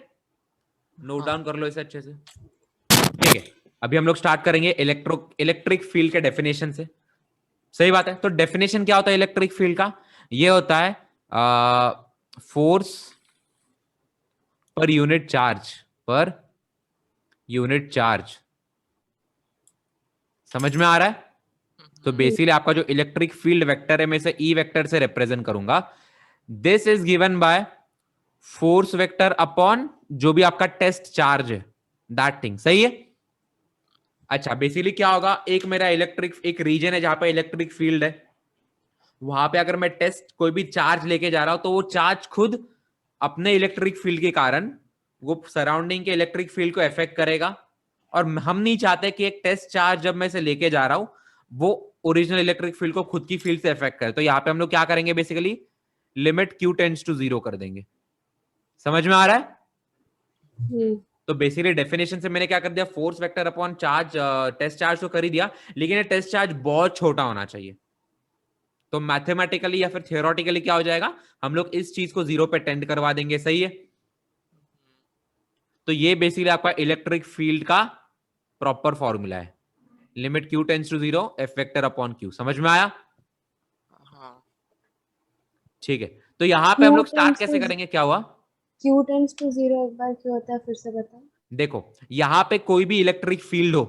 नोट डाउन कर लो इसे अच्छे से। ठीक है, अभी हम लोग स्टार्ट करेंगे इलेक्ट्रिक फील्ड के डेफिनेशन से। सही बात है। तो डेफिनेशन क्या होता है इलेक्ट्रिक फील्ड का? ये होता है force per unit charge, per unit charge. समझ में आ रहा है? तो बेसिकली आपका जो इलेक्ट्रिक फील्ड वेक्टर है मैं इसे ई वेक्टर से रिप्रेजेंट करूंगा। This is given by force vector upon जो भी आपका टेस्ट चार्ज है, दैट थिंग। सही है? अच्छा, बेसिकली क्या होगा, एक मेरा इलेक्ट्रिक एक रीजन है जहां पे इलेक्ट्रिक फील्ड है, वहां पे अगर मैं टेस्ट कोई भी चार्ज लेके जा रहा हूं तो वो चार्ज खुद अपने इलेक्ट्रिक फील्ड के कारण वो सराउंडिंग के इलेक्ट्रिक फील्ड को अफेक्ट करेगा। और हम नहीं चाहते कि एक टेस्ट चार्ज जब मैं इसे लेके जा रहा हूं वो ओरिजिनल इलेक्ट्रिक फील्ड को खुद की फील्ड से अफेक्ट करे। तो यहां पे हम लोग क्या करेंगे, basically limit q tends to 0 कर देंगे। समझ में आ रहा है? तो बेसिकली डेफिनेशन से मैंने क्या कर दिया, force vector upon charge, test charge तो कर ही दिया, लेकिन ये टेस्ट चार्ज बहुत छोटा होना चाहिए। तो मैथमेटिकली या फिर थियोरेटिकली क्या हो जाएगा, हम लोग इस चीज को 0 पे टेंड करवा देंगे। सही है? तो ये बेसिकली आपका इलेक्ट्रिक फील्ड का प्रॉपर फॉर्मूला है, limit q tends to 0 F vector upon q. समझ में आया? हाँ। ठीक है, तो यहां पे हम लोग स्टार्ट कैसे करेंगे? क्या हुआ? Q टेंड्स टू 0 एक बार क्यों होता है, फिर से बताओ। देखो, यहां पे कोई भी इलेक्ट्रिक फील्ड हो,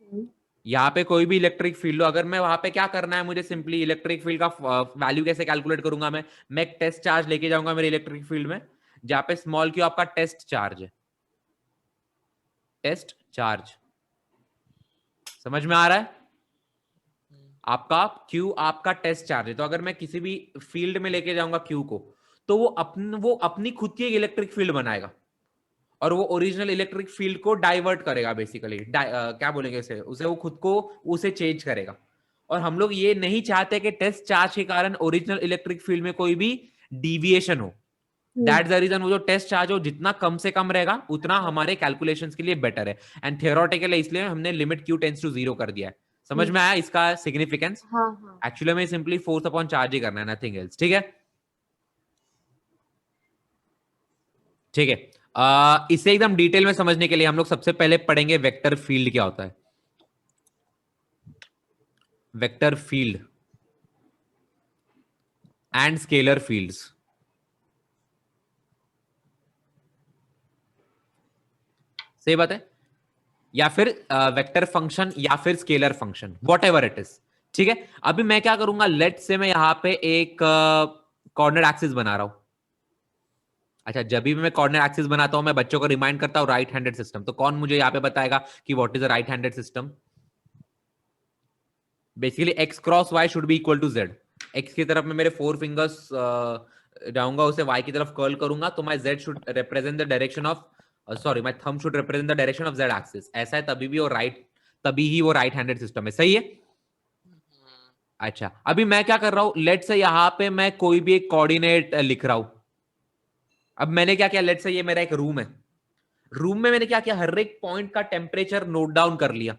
हम्म, यहां पे कोई भी इलेक्ट्रिक फील्ड हो, अगर मैं वहां पे क्या करना है, मुझे सिंपली इलेक्ट्रिक फील्ड का वैल्यू कैसे कैलकुलेट करूंगा, मैं एक टेस्ट चार्ज लेके जाऊंगा मेरे इलेक्ट्रिक फील्ड में, जहां पे स्मॉल क्यू आपका टेस्ट चार्ज है, टेस्ट चार्ज। समझ में आ रहा है? आपका Q आपका टेस्ट चार्ज है। तो अगर मैं किसी भी फील्ड में लेके जाऊंगा Q को, तो वो अपनी खुद की एक इलेक्ट्रिक फील्ड बनाएगा और वो ओरिजिनल इलेक्ट्रिक फील्ड को डाइवर्ट करेगा। बेसिकली क्या बोलेंगे उसे वो खुद को उसे चेंज करेगा। और हम लोग ये नहीं चाहते कि टेस्ट चार्ज के कारण ओरिजिनल इलेक्ट्रिक फील्ड में कोई भी डिविएशन हो। दैट्स द रीजन वो जो टेस्ट चार्ज हो जितना कम से कम रहेगा उतना हमारे कैलकुलेशंस के लिए बेटर है। एंड थियोरेटिकल इसलिए हमने लिमिट क्यू टेंड्स टू 0 कर दिया है। समझ में आया इसका सिग्निफिकेंस? हाँ हाँ। एक्चुअली में सिंपली फोर्स अपॉन चार्ज ही करना है, नथिंग एल्स। ठीक है? ठीक है, इसे एकदम डिटेल में समझने के लिए हम लोग सबसे पहले पढ़ेंगे वेक्टर फील्ड क्या होता है। Vector field and scalar fields. सही बात है? या फिर वेक्टर फंक्शन या फिर scalar function, what ever it is. ठीक है, अभी मैं क्या करूंगा, लेट से मैं यहां पे एक कॉर्नर एक्सिस बना रहा हूं। अच्छा, जब भी मैं कॉर्नर एक्सिस बनाता हूं मैं बच्चों को रिमाइंड करता हूं राइट हैंडेड सिस्टम। तो कौन मुझे यहां पे बताएगा कि what is a right handed system? Basically x cross y should be equal to z. X की तरफ में मेरे 4 फिंगर्स जाऊंगा, उसे वाई की तरफ कर्ल करूंगा, तो my Z should represent the direction of, sorry my thumb should represent the direction of Z axis. ऐसा है तभी ही वो राइट हैंडेड सिस्टम है। सही है? अच्छा, अभी मैं क्या कर रहा हूं, लेट से यहां पे मैं कोई भी एक कोऑर्डिनेट लिख रहा हूं। अब मैंने क्या किया, लेट से ये मेरा एक रूम है, रूम में मैंने क्या किया, हर एक पॉइंट का टेम्परेचर नोट डाउन कर लिया।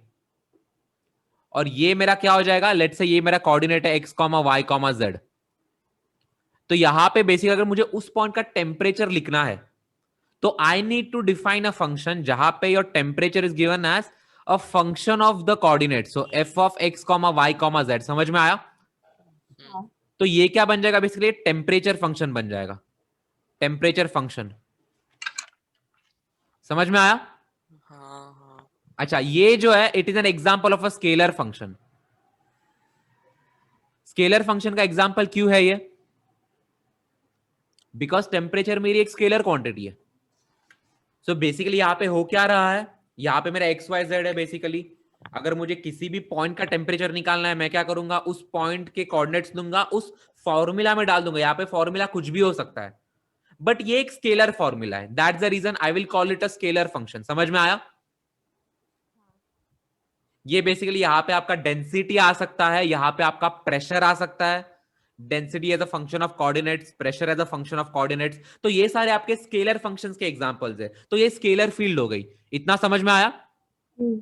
और ये मेरा क्या हो जाएगा, लेट से ये मेरा कोऑर्डिनेट है x comma y comma z. तो यहां पे बेसिक अगर मुझे उस पॉइंट का टेम्परेचर लिखना है तो I need to define a function जहां पे your temperature is given as a function of the coordinate. So f of x comma y comma z. समझ में आया? हाँ। तो ये क्या बन जाएगा, बेसिकली टेम्परेचर फंक्शन बन जाएगा, टेम्परेचर फंक्शन। समझ में आया? हाँ हाँ। अच्छा, ये जो है it is an example of a scalar function. Scalar function का एग्जांपल क्यों है ये? बिकॉज टेम्परेचर मेरी एक स्केलर क्वांटिटी है। सो बेसिकली यहां पे हो क्या रहा है, यहां पे मेरा एक्स वाई जेड है। बेसिकली अगर मुझे किसी भी पॉइंट का टेम्परेचर निकालना है, मैं क्या करूंगा, उस पॉइंट के कोऑर्डिनेट्स दूंगा, उस फॉर्मूला में डाल दूंगा। यहां पे फॉर्मूला कुछ भी हो सकता है, बट ये एक स्केलर फॉर्मूला है। That's the reason I will call it a scalar function. समझ में आया? ये बेसिकली यहां पे आपका डेंसिटी आ सकता है, यहां पे आपका प्रेशर आ सकता है। Density as a function of coordinates, pressure as a function of coordinates. तो ये सारे आपके स्केलर फंक्शंस के एग्जांपल्स है। तो ये स्केलर फील्ड हो गई। इतना समझ में आया? हम्म,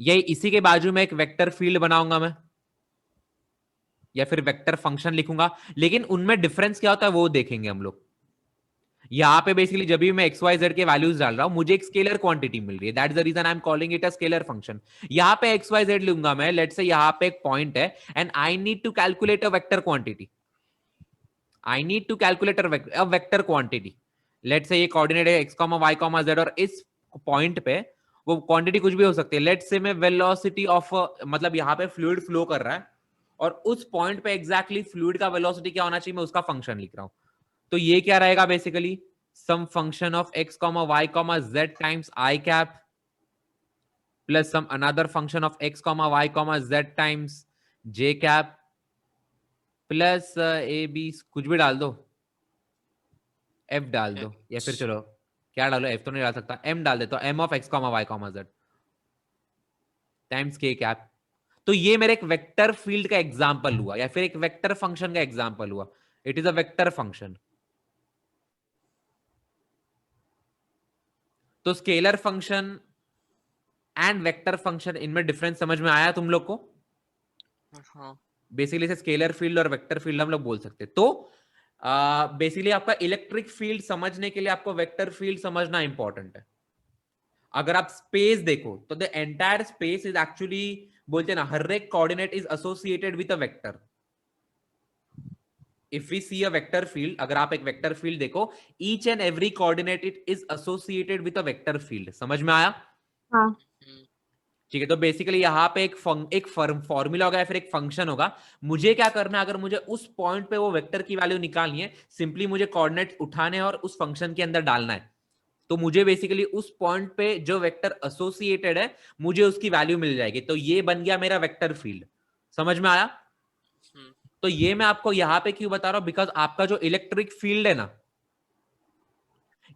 ये इसी के बाजू में एक वेक्टर फील्ड बनाऊंगा मैं, या फिर वेक्टर फंक्शन लिखूंगा, लेकिन उनमें डिफरेंस क्या होता है वो देखेंगे हम लोग। यहाँ पे बेसिकली जब भी मैं एक्स वाई जेड के वैल्यूज डाल रहा हूं मुझे एक स्केलर क्वांटिटी मिल रही है, that's the reason I am calling it a scalar function. यहाँ पे एक्स वाई जेड लूंगा मैं, लेट्स से यहाँ पे एक पॉइंट है and I need to calculate a vector quantity, I need to calculate a vector quantity. Let's say ये coordinate है x comma y comma z, और इस पॉइंट पे वो क्वांटिटी कुछ भी हो सकती है। लेट्स से मैं वेलोसिटी ऑफ, मतलब यहाँ पे फ्लूइड फ्लो कर रहा है और उस पॉइंट पे एग्जैक्टली फ्लूइड का वेलोसिटी क्या होना चाहिए मैं उसका फंक्शन लिख रहा हूं। तो ये क्या रहेगा basically, some function of x comma y comma z times i cap plus some another function of x comma y comma z times j cap plus a b, कुछ भी डाल दो, एफ डाल दो, या फिर चलो क्या डालो, एफ तो नहीं डाल सकता, एम डाल देता हूं, M of x comma y comma z times k cap. तो ये मेरे एक वेक्टर फील्ड का एग्जांपल हुआ या फिर एक वेक्टर फंक्शन का एग्जांपल हुआ। It is a vector function. तो scalar function and vector function, इनमें डिफरेंस समझ में आया तुम लोग को? हाँ बेसिकली इसे स्केलर फील्ड और वेक्टर फील्ड हम लोग बोल सकते हैं। तो बेसिकली आपका इलेक्ट्रिक फील्ड समझने के लिए आपको वेक्टर फील्ड समझना इंपॉर्टेंट है। अगर आप स्पेस देखो तो the entire space is actually, बोलते हैं ना, हर एक coordinate is associated with a vector. If we see a vector field, अगर आप एक वेक्टर फील्ड देखो, each and every coordinate it is associated with a vector field. समझ में आया? हाँ। हम्म, ठीक है, तो बेसिकली यहाँ पे एक फॉर्मूला होगा या फिर एक फंक्शन होगा। मुझे क्या करना है, अगर मुझे उस पॉइंट पे वो वेक्टर की वैल्यू निकालनी है, सिंपली मुझे कोऑर्डिनेट उठाने और उस फंक्शन के अंदर डालना है। तो मुझे बेसिकली उस पॉइंट पे जो वेक्टर एसोसिएटेड है मुझे उसकी वैल्यू मिल जाएगी। तो ये बन गया मेरा वेक्टर फील्ड। समझ में आया? हम्म, तो ये मैं आपको यहां पे क्यों बता रहा हूं, बिकॉज आपका जो इलेक्ट्रिक फील्ड है ना,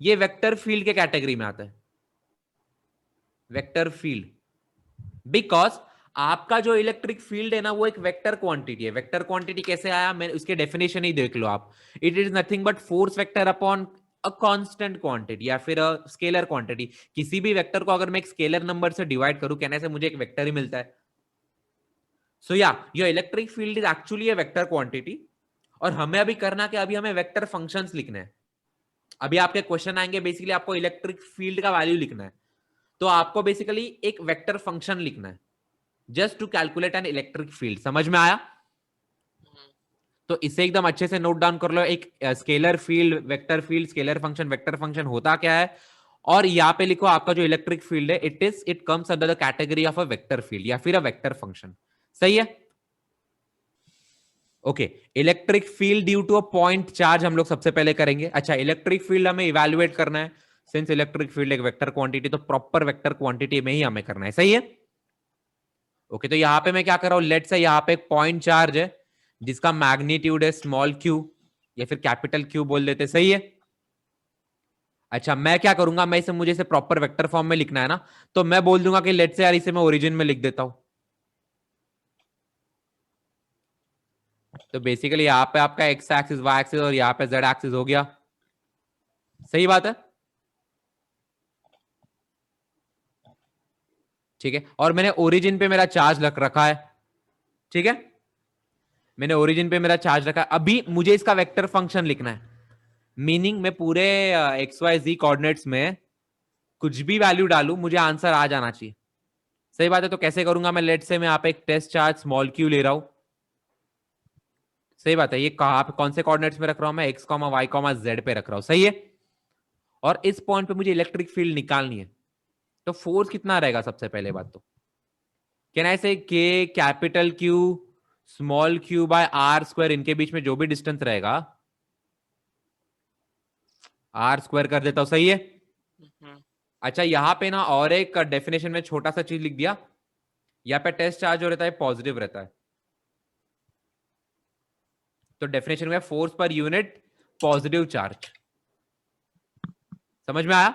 ये वेक्टर फील्ड के कैटेगरी में आता है, वेक्टर फील्ड। बिकॉज आपका जो इलेक्ट्रिक फील्ड है ना वो एक वेक्टर क्वांटिटी है। वेक्टर क्वांटिटी कैसे आया, मैं उसके डेफिनेशन ही देख लो आप। It is nothing but force vector upon a constant quantity या फिर अ स्केलर क्वांटिटी। किसी भी वेक्टर को अगर मैं एक स्केलर नंबर से डिवाइड करूं, कहने से मुझे एक वेक्टर ही मिलता है। सो या your electric field is actually a vector quantity. और हमें अभी करना क्या, अभी हमें वेक्टर फंक्शंस लिखने हैं। अभी आपके क्वेश्चन आएंगे, बेसिकली आपको इलेक्ट्रिक फील्ड का वैल्यू लिखना है, तो आपको बेसिकली एक वेक्टर फंक्शन लिखना है just to calculate an electric field. समझ में आया? हम्म, तो इसे एकदम अच्छे से नोट डाउन कर लो। एक scalar field, vector field, scalar function, vector function होता क्या है, और यहां पे लिखो आपका जो इलेक्ट्रिक फील्ड है, it comes under the category of a vector field या फिर अ वेक्टर फंक्शन। सही है? Okay, electric field due to a point charge हम लोग सबसे पहले करेंगे। अच्छा, इलेक्ट्रिक फील्ड हमें इवेल्युएट करना है, सिंस इलेक्ट्रिक फील्ड एक वेक्टर क्वांटिटी, तो प्रॉपर वेक्टर क्वांटिटी में ही हमें करना है। सही है? ओके, तो यहां पे मैं क्या कर रहा हूं, लेट्स से यहां पे एक पॉइंट चार्ज है जिसका मैग्नीट्यूड है स्मॉल क्यू या फिर कैपिटल क्यू बोल देते। सही है? अच्छा, मैं क्या करूंगा, मैं इसे, मुझे इसे प्रॉपर वेक्टर फॉर्म में लिखना है ना, तो मैं बोल दूंगा कि लेट्स से यार इसे मैं ओरिजिन में लिख देता हूं। तो बेसिकली यहाँ पे आपका एक्स एक्सिस, वाई एक्सिस और यहाँ पे जेड एक्सिस हो गया। सही बात है? ठीक है, और मैंने ओरिजिन पे मेरा चार्ज रख रखा है। ठीक है, मैंने ओरिजिन पे मेरा चार्ज रखा है। अभी मुझे इसका वेक्टर फंक्शन लिखना है, मीनिंग मैं पूरे एक्स वाई जी कोऑर्डिनेट्स में कुछ भी वैल्यू डालू मुझे आंसर आ जाना चाहिए। सही बात है? तो कैसे करूंगा मैं, लेट से मैं यहाँ पे एक टेस्ट चार्ज स्मॉल क्यू ले रहा हूं। सही बात है, ये कहां पे, कौन से कोऑर्डिनेट्स में रख रहा हूं मैं, x comma y comma z पे रख रहा हूं। सही है? और इस पॉइंट पे मुझे इलेक्ट्रिक फील्ड निकालनी है। तो फोर्स कितना रहेगा, सबसे पहले बात तो can I say k capital q small q by are square, इनके बीच में जो भी डिस्टेंस रहेगा आर स्क्वायर कर देता हूं। सही है? हम्म, अच्छा, यहां पे ना और एक डेफिनेशन में छोटा सा चीज लिख दिया, यहाँ पे टेस्ट चार्ज जो रहता है पॉजिटिव रहता है। तो डेफिनेशन में force per unit positive charge. समझ में आया?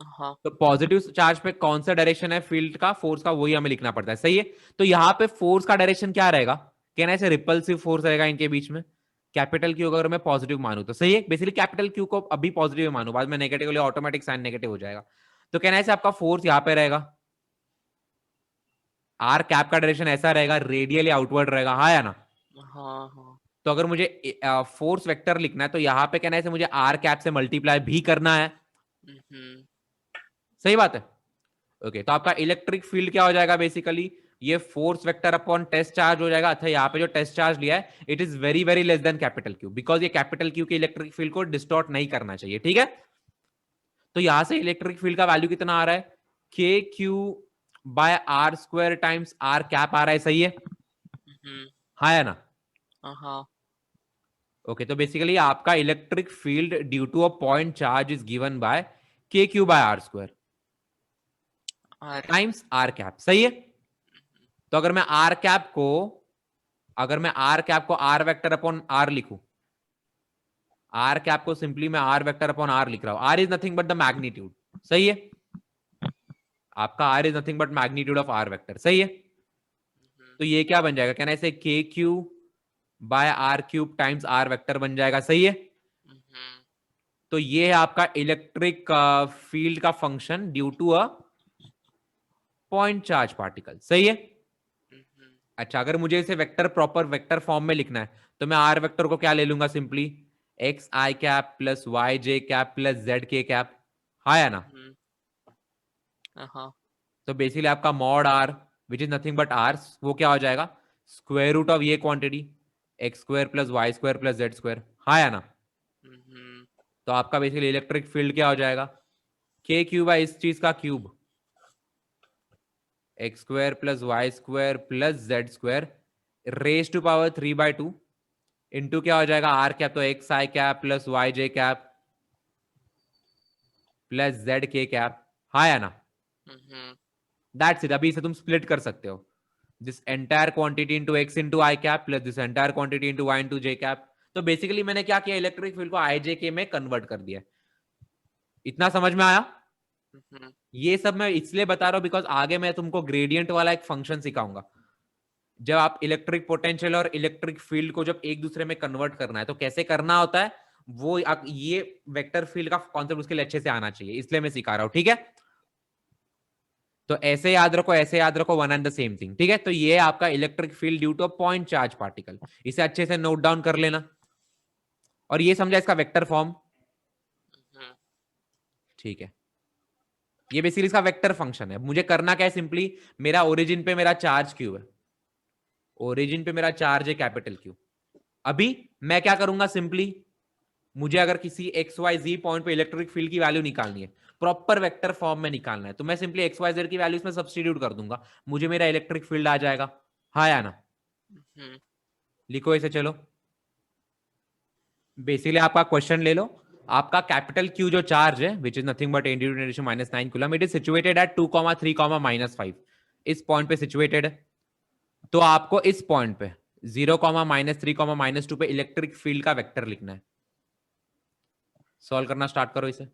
हाँ तो पॉजिटिव चार्ज पे कौन सा डायरेक्शन है फील्ड का, फोर्स का, वही हमें लिखना पड़ता है। सही है? तो यहां पे फोर्स का डायरेक्शन क्या रहेगा, कहना ऐसे रिपल्सिव फोर्स रहेगा इनके बीच में। कैपिटल क्यू अगर मैं पॉजिटिव मानू तो सही है, बेसिकली कैपिटल क्यू को अभी पॉजिटिव मानू, बाद में नेगेटिव ले ऑटोमेटिक साइन नेगेटिव हो जाएगा। तो कहना ऐसे आपका फोर्स यहां पे रहेगा, आर कैप का डायरेक्शन ऐसा रहेगा, रेडियली आउटवर्ड रहेगा। हाँ या ना? हाँ हाँ तो अगर मुझे फोर्स वेक्टर लिखना है तो यहाँ पे कहना है मुझे आर कैप से मल्टीप्लाई भी करना है। सही बात है। ओके, तो आपका इलेक्ट्रिक फील्ड क्या हो जाएगा बेसिकली, ये force vector upon test charge हो जाएगा। अच्छा, यहाँ पे जो टेस्ट चार्ज लिया है it is very very less than capital Q, because ये कैपिटल क्यू के इलेक्ट्रिक फील्ड को डिस्टॉर्ट नहीं करना चाहिए। ठीक है, तो यहां से इलेक्ट्रिक फील्ड का वैल्यू कितना आ रहा है, के Q by are square times R cap आ रहा है। सही है, हाँ है ना। ओके, तो बेसिकली आपका electric field due to a point charge is given by K Q by are square times R cap. सही है, तो अगर मैं आर कैप को आर वेक्टर अपॉन आर लिखूं, आर कैप को सिंपली मैं आर वेक्टर अपॉन आर लिख रहा हूं। R is nothing but the magnitude. सही है, आपका R is nothing but magnitude of R vector. सही है, तो ये क्या बन जाएगा, कहना है के Q by r cube times r vector बन जाएगा। सही है, तो ये है आपका इलेक्ट्रिक फील्ड का function due to a point charge particle. सही है। अच्छा, अगर मुझे इसे वेक्टर प्रॉपर वेक्टर फॉर्म में लिखना है तो मैं आर वेक्टर को क्या ले लूंगा, simply x i cap plus y j cap plus z k cap. हाँ या ना। तो बेसिकली आपका mod r which is nothing but r, वो क्या हो जाएगा, स्क्वायर रूट ऑफ ये quantity x square plus y square plus z square. हाँ या ना। तो आपका बेसिकली इलेक्ट्रिक फील्ड क्या हो जाएगा, के क्यूब है इस चीज का cube x square plus y square plus z square raise to power 3/2 into क्या हो जाएगा आर कैप, तो x i cap plus y j cap plus z k cap. हाँ या ना। That's it. अभी इसे तुम स्प्लिट कर सकते हो, this entire quantity into x into i cap plus this entire quantity into y into j cap. तो बेसिकली मैंने क्या किया, इलेक्ट्रिक फील्ड को आई जे के में कन्वर्ट कर दिया। इतना समझ में आया। ये सब मैं इसलिए बता रहा हूं बिकॉज आगे मैं तुमको ग्रेडियंट वाला एक फंक्शन सिखाऊंगा। जब आप इलेक्ट्रिक पोटेंशियल और इलेक्ट्रिक फील्ड को जब एक दूसरे में कन्वर्ट करना है तो कैसे करना होता है, वो ये वेक्टर फील्ड का कॉन्सेप्ट उसके लिए अच्छे से आना चाहिए, इसलिए मैं सिखा रहा हूं। ठीक है, तो ऐसे याद रखो, ऐसे याद रखो, one and the same thing. ठीक है, तो ये आपका electric field due to a point charge particle, इसे अच्छे से नोट डाउन कर लेना। और ये समझा इसका वेक्टर फॉर्म। ठीक है, ये बेसिकली इसका वेक्टर फंक्शन है। मुझे करना क्या है, सिंपली मेरा ओरिजिन पे मेरा चार्ज क्यू है, ओरिजिन पे मेरा चार्ज है कैपिटल क्यू। अभी मैं क्या करूंगा, सिंपली मुझे अगर किसी एक्स वाई जी पॉइंट पे इलेक्ट्रिक फील्ड की वैल्यू निकालनी है, प्रॉपर वेक्टर फॉर्म में निकालना है, तो मैं सिंपली एक्स वाई जेड की वैल्यू इसमें सब्स्टिट्यूट कर दूंगा, मुझे मेरा इलेक्ट्रिक फील्ड आ जाएगा। हाँ या ना। लिखो इसे, चलो। बेसिकली आपका क्वेश्चन ले लो, आपका कैपिटल क्यू जो चार्ज है विच is nothing but 10 - 9 coulomb, it is situated at 2, 3, -5। इस पॉइंट पे सिचुएटेड है, तो आपको इस पॉइंट पे 0, -3, -2 पे इलेक्ट्रिक फील्ड का वेक्टर लिखना है। सॉल्व करना स्टार्ट करो इसे।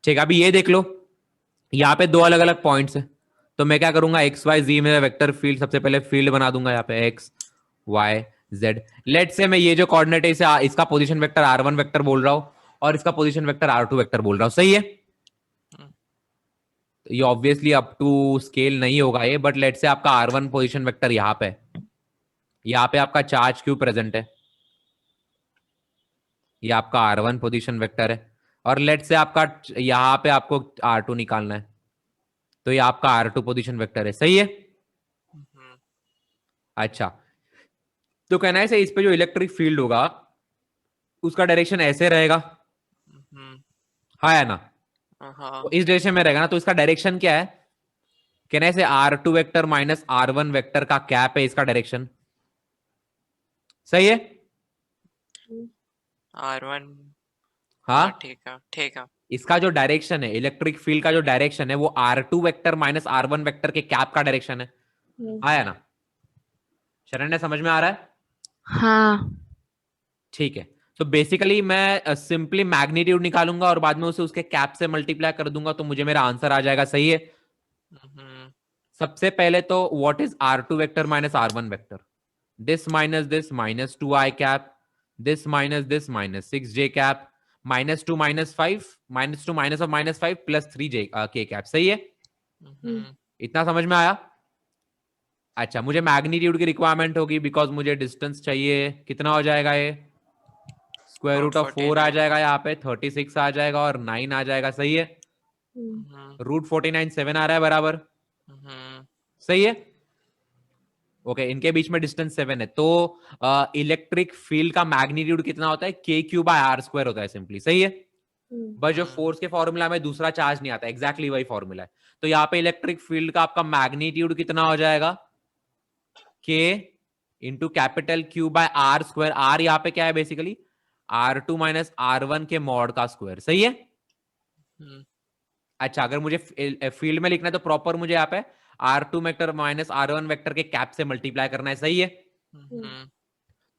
ठीक है, अभी ये देख लो, यहाँ पे दो अलग अलग पॉइंट्स है, तो मैं क्या करूंगा, एक्स वाई जी में वेक्टर फील्ड सबसे पहले फील्ड बना दूंगा यहाँ पे एक्स वाई जेड। लेट से मैं ये जो कोऑर्डिनेट है इसे इसका पोजीशन वेक्टर r1 वेक्टर बोल रहा हूं और इसका पोजीशन वेक्टर r2 वेक्टर बोल रहा हूं। सही है, ये ऑब्वियसली अप टू स्केल नहीं होगा ये, बट लेट से आपका r1 पोजीशन वेक्टर यहाँ पे आपका चार्ज क्यू प्रेजेंट है, ये आपका r1 पोजीशन वेक्टर है, और लेट से आपका यहाँ पे आपको r2 निकालना है, तो ये आपका r2 पोजीशन वेक्टर है। सही है। अच्छा, तो कहना है इस पे जो इलेक्ट्रिक फील्ड होगा उसका डायरेक्शन ऐसे रहेगा। हाँ या ना। तो इस डायरेक्शन में रहेगा ना, तो इसका डायरेक्शन क्या है, कहना है r2 vector minus r1 vector का कैप है इसका डायरेक्शन। सही है। R1। हाँ ठीक है। इसका जो डायरेक्शन है, इलेक्ट्रिक फील्ड का जो डायरेक्शन है वो r2 vector minus r1 vector के कैप का डायरेक्शन है। हाँ या ना। शरण्य समझ में आ रहा है। हाँ। ठीक है, तो बेसिकली मैं सिंपली मैग्नीट्यूड निकालूंगा और बाद में उसे उसके कैप से मल्टीप्लाई कर दूंगा, तो मुझे मेरा आंसर आ जाएगा। सही है। सबसे पहले तो what is r2 vector minus r1 vector, this minus 2i cap, this minus 6j cap, -2 -5 -2 -5 plus 3j k cap. सही है, इतना समझ में आया। अच्छा, मुझे मैग्नीट्यूड की रिक्वायरमेंट होगी बिकॉज मुझे डिस्टेंस चाहिए। कितना हो जाएगा ये? स्क्वायर रूट ऑफ 4 आ 49। जाएगा, यहाँ पे 36 आ जाएगा और 9 आ जाएगा। सही है। हम्म रूट 49 7 आ रहा है बराबर। हम्म सही है। ओके, इनके बीच में डिस्टेंस 7 है, तो इलेक्ट्रिक फील्ड का मैग्नीट्यूड कितना होता है? के क्यू बाय आर स्क्वायर होता है सिंपली। सही है। बस जो फोर्स के फॉर्मूला में दूसरा चार्ज नहीं आता, एग्जैक्टली वही फॉर्मूला है। तो यहाँ पे इलेक्ट्रिक फील्ड का आपका मैग्नीट्यूड कितना हो जाएगा? K into capital q by are square. R यहाँ पे क्या है बेसिकली? R2 माइनस R1 के मॉड का स्क्वायर। सही है। अच्छा, अगर मुझे फील्ड में लिखना है तो प्रॉपर मुझे यहाँ पे R2 vector minus R1 vector के कैप से मल्टीप्लाई करना है। सही है।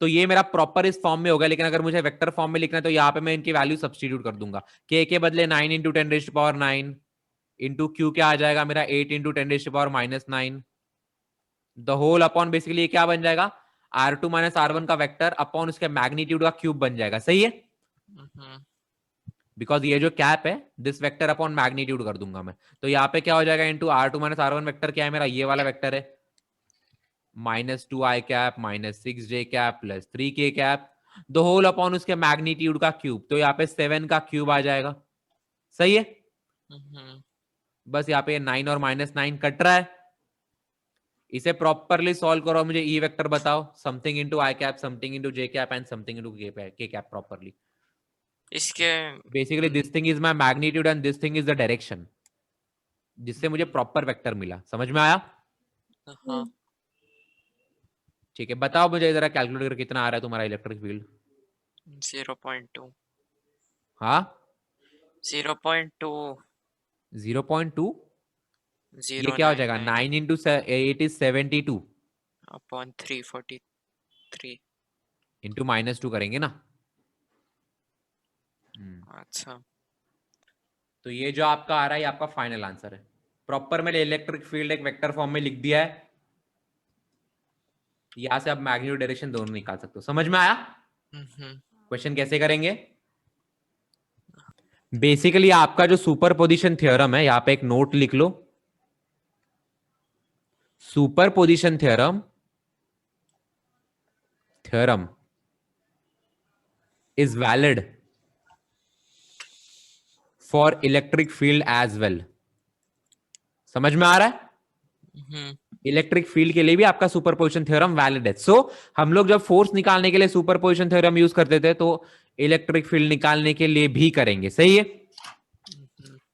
तो ये मेरा प्रॉपर इस फॉर्म में होगा, लेकिन अगर मुझे वेक्टर फॉर्म में लिखना है तो यहाँ पे मैं इनकी वैल्यू सब्स्टिट्यूट कर दूंगा। के बदले 9 इंटू 10⁻9 इंटू क्यू क्या आ जाएगा मेरा? 8 into 10⁻⁹ the whole upon basically ये क्या बन जाएगा? R2 माइनस R1 का वेक्टर अपॉन उसके मैग्नीट्यूड का क्यूब बन जाएगा। सही है। बिकॉज ये जो कैप है दिस वेक्टर अपॉन मैग्नीट्यूड कर दूंगा मैं, तो यहाँ पे क्या हो जाएगा? Into R2 minus R1 vector क्या है मेरा? ये वाला वेक्टर है, -2i cap minus 6j cap plus 3k cap the whole upon उसके मैग्नीट्यूड का क्यूब। तो यहाँ पे 7 का क्यूब आ जाएगा। सही है। बस यहाँ पे 9 और -9 कट रहा है। इसे प्रॉपरली सॉल्व करो, मुझे ई वेक्टर बताओ। Something into i cap, something into j cap and something into के कैप प्रॉपरली। इसके basically this thing is my magnitude and this thing is the direction, जिससे मुझे प्रॉपर वेक्टर मिला। समझ में आया? हाँ ठीक है, बताओ मुझे जरा कैलकुलेटर कितना आ रहा है तुम्हारा इलेक्ट्रिक फील्ड? 0.2 हाँ 0.2 0.2। ये क्या हो जाएगा? 9 इंटू 8 इज 72 अपॉन 343। इंटू -2 करेंगे ना। अच्छा तो ये जो आपका आ रहा है ये आपका फाइनल आंसर है। प्रॉपर मैंने इलेक्ट्रिक फील्ड एक वेक्टर फॉर्म में लिख दिया है। यहां से आप मैग्नीट्यूड डायरेक्शन दोनों निकाल सकते हो। समझ में आया? क्वेश्चन कैसे करेंगे? बेसिकली आपका जो सुपरपोजिशन थ्योरम है, यहां पे एक नोट लिख लो। Superposition theorem is valid for electric field as well. समझ में आ रहा है? इलेक्ट्रिक फील्ड के लिए भी आपका सुपरपोजिशन थ्योरम वैलिड है। सो हम लोग जब फोर्स निकालने के लिए सुपरपोजिशन थ्योरम यूज करते थे, तो इलेक्ट्रिक फील्ड निकालने के लिए भी करेंगे। सही है।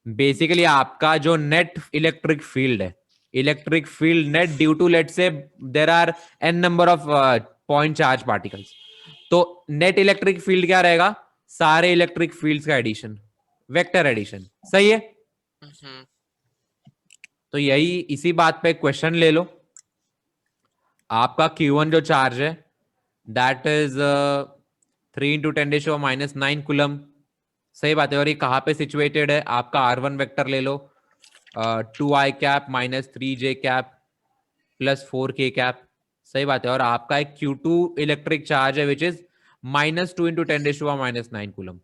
बेसिकली आपका जो नेट इलेक्ट्रिक फील्ड है, electric field net due to let say there are n number of point charge particles, तो नेट इलेक्ट्रिक फील्ड क्या रहेगा? सारे इलेक्ट्रिक फील्ड्स का एडिशन, वेक्टर एडिशन। सही है। तो यही इसी बात पे क्वेश्चन ले लो। आपका Q1 जो चार्ज है दैट इज 3 इंटू 10⁻⁹ कूलम। सही बात है। और ये कहाँ पे सिचुएटेड है? आपका R1 वेक्टर ले लो, 2i cap minus 3j cap plus 4k cap. सही बात है। और आपका एक Q2 इलेक्ट्रिक चार्ज है विच इज -2 इंटू 10⁻⁹ कूलम।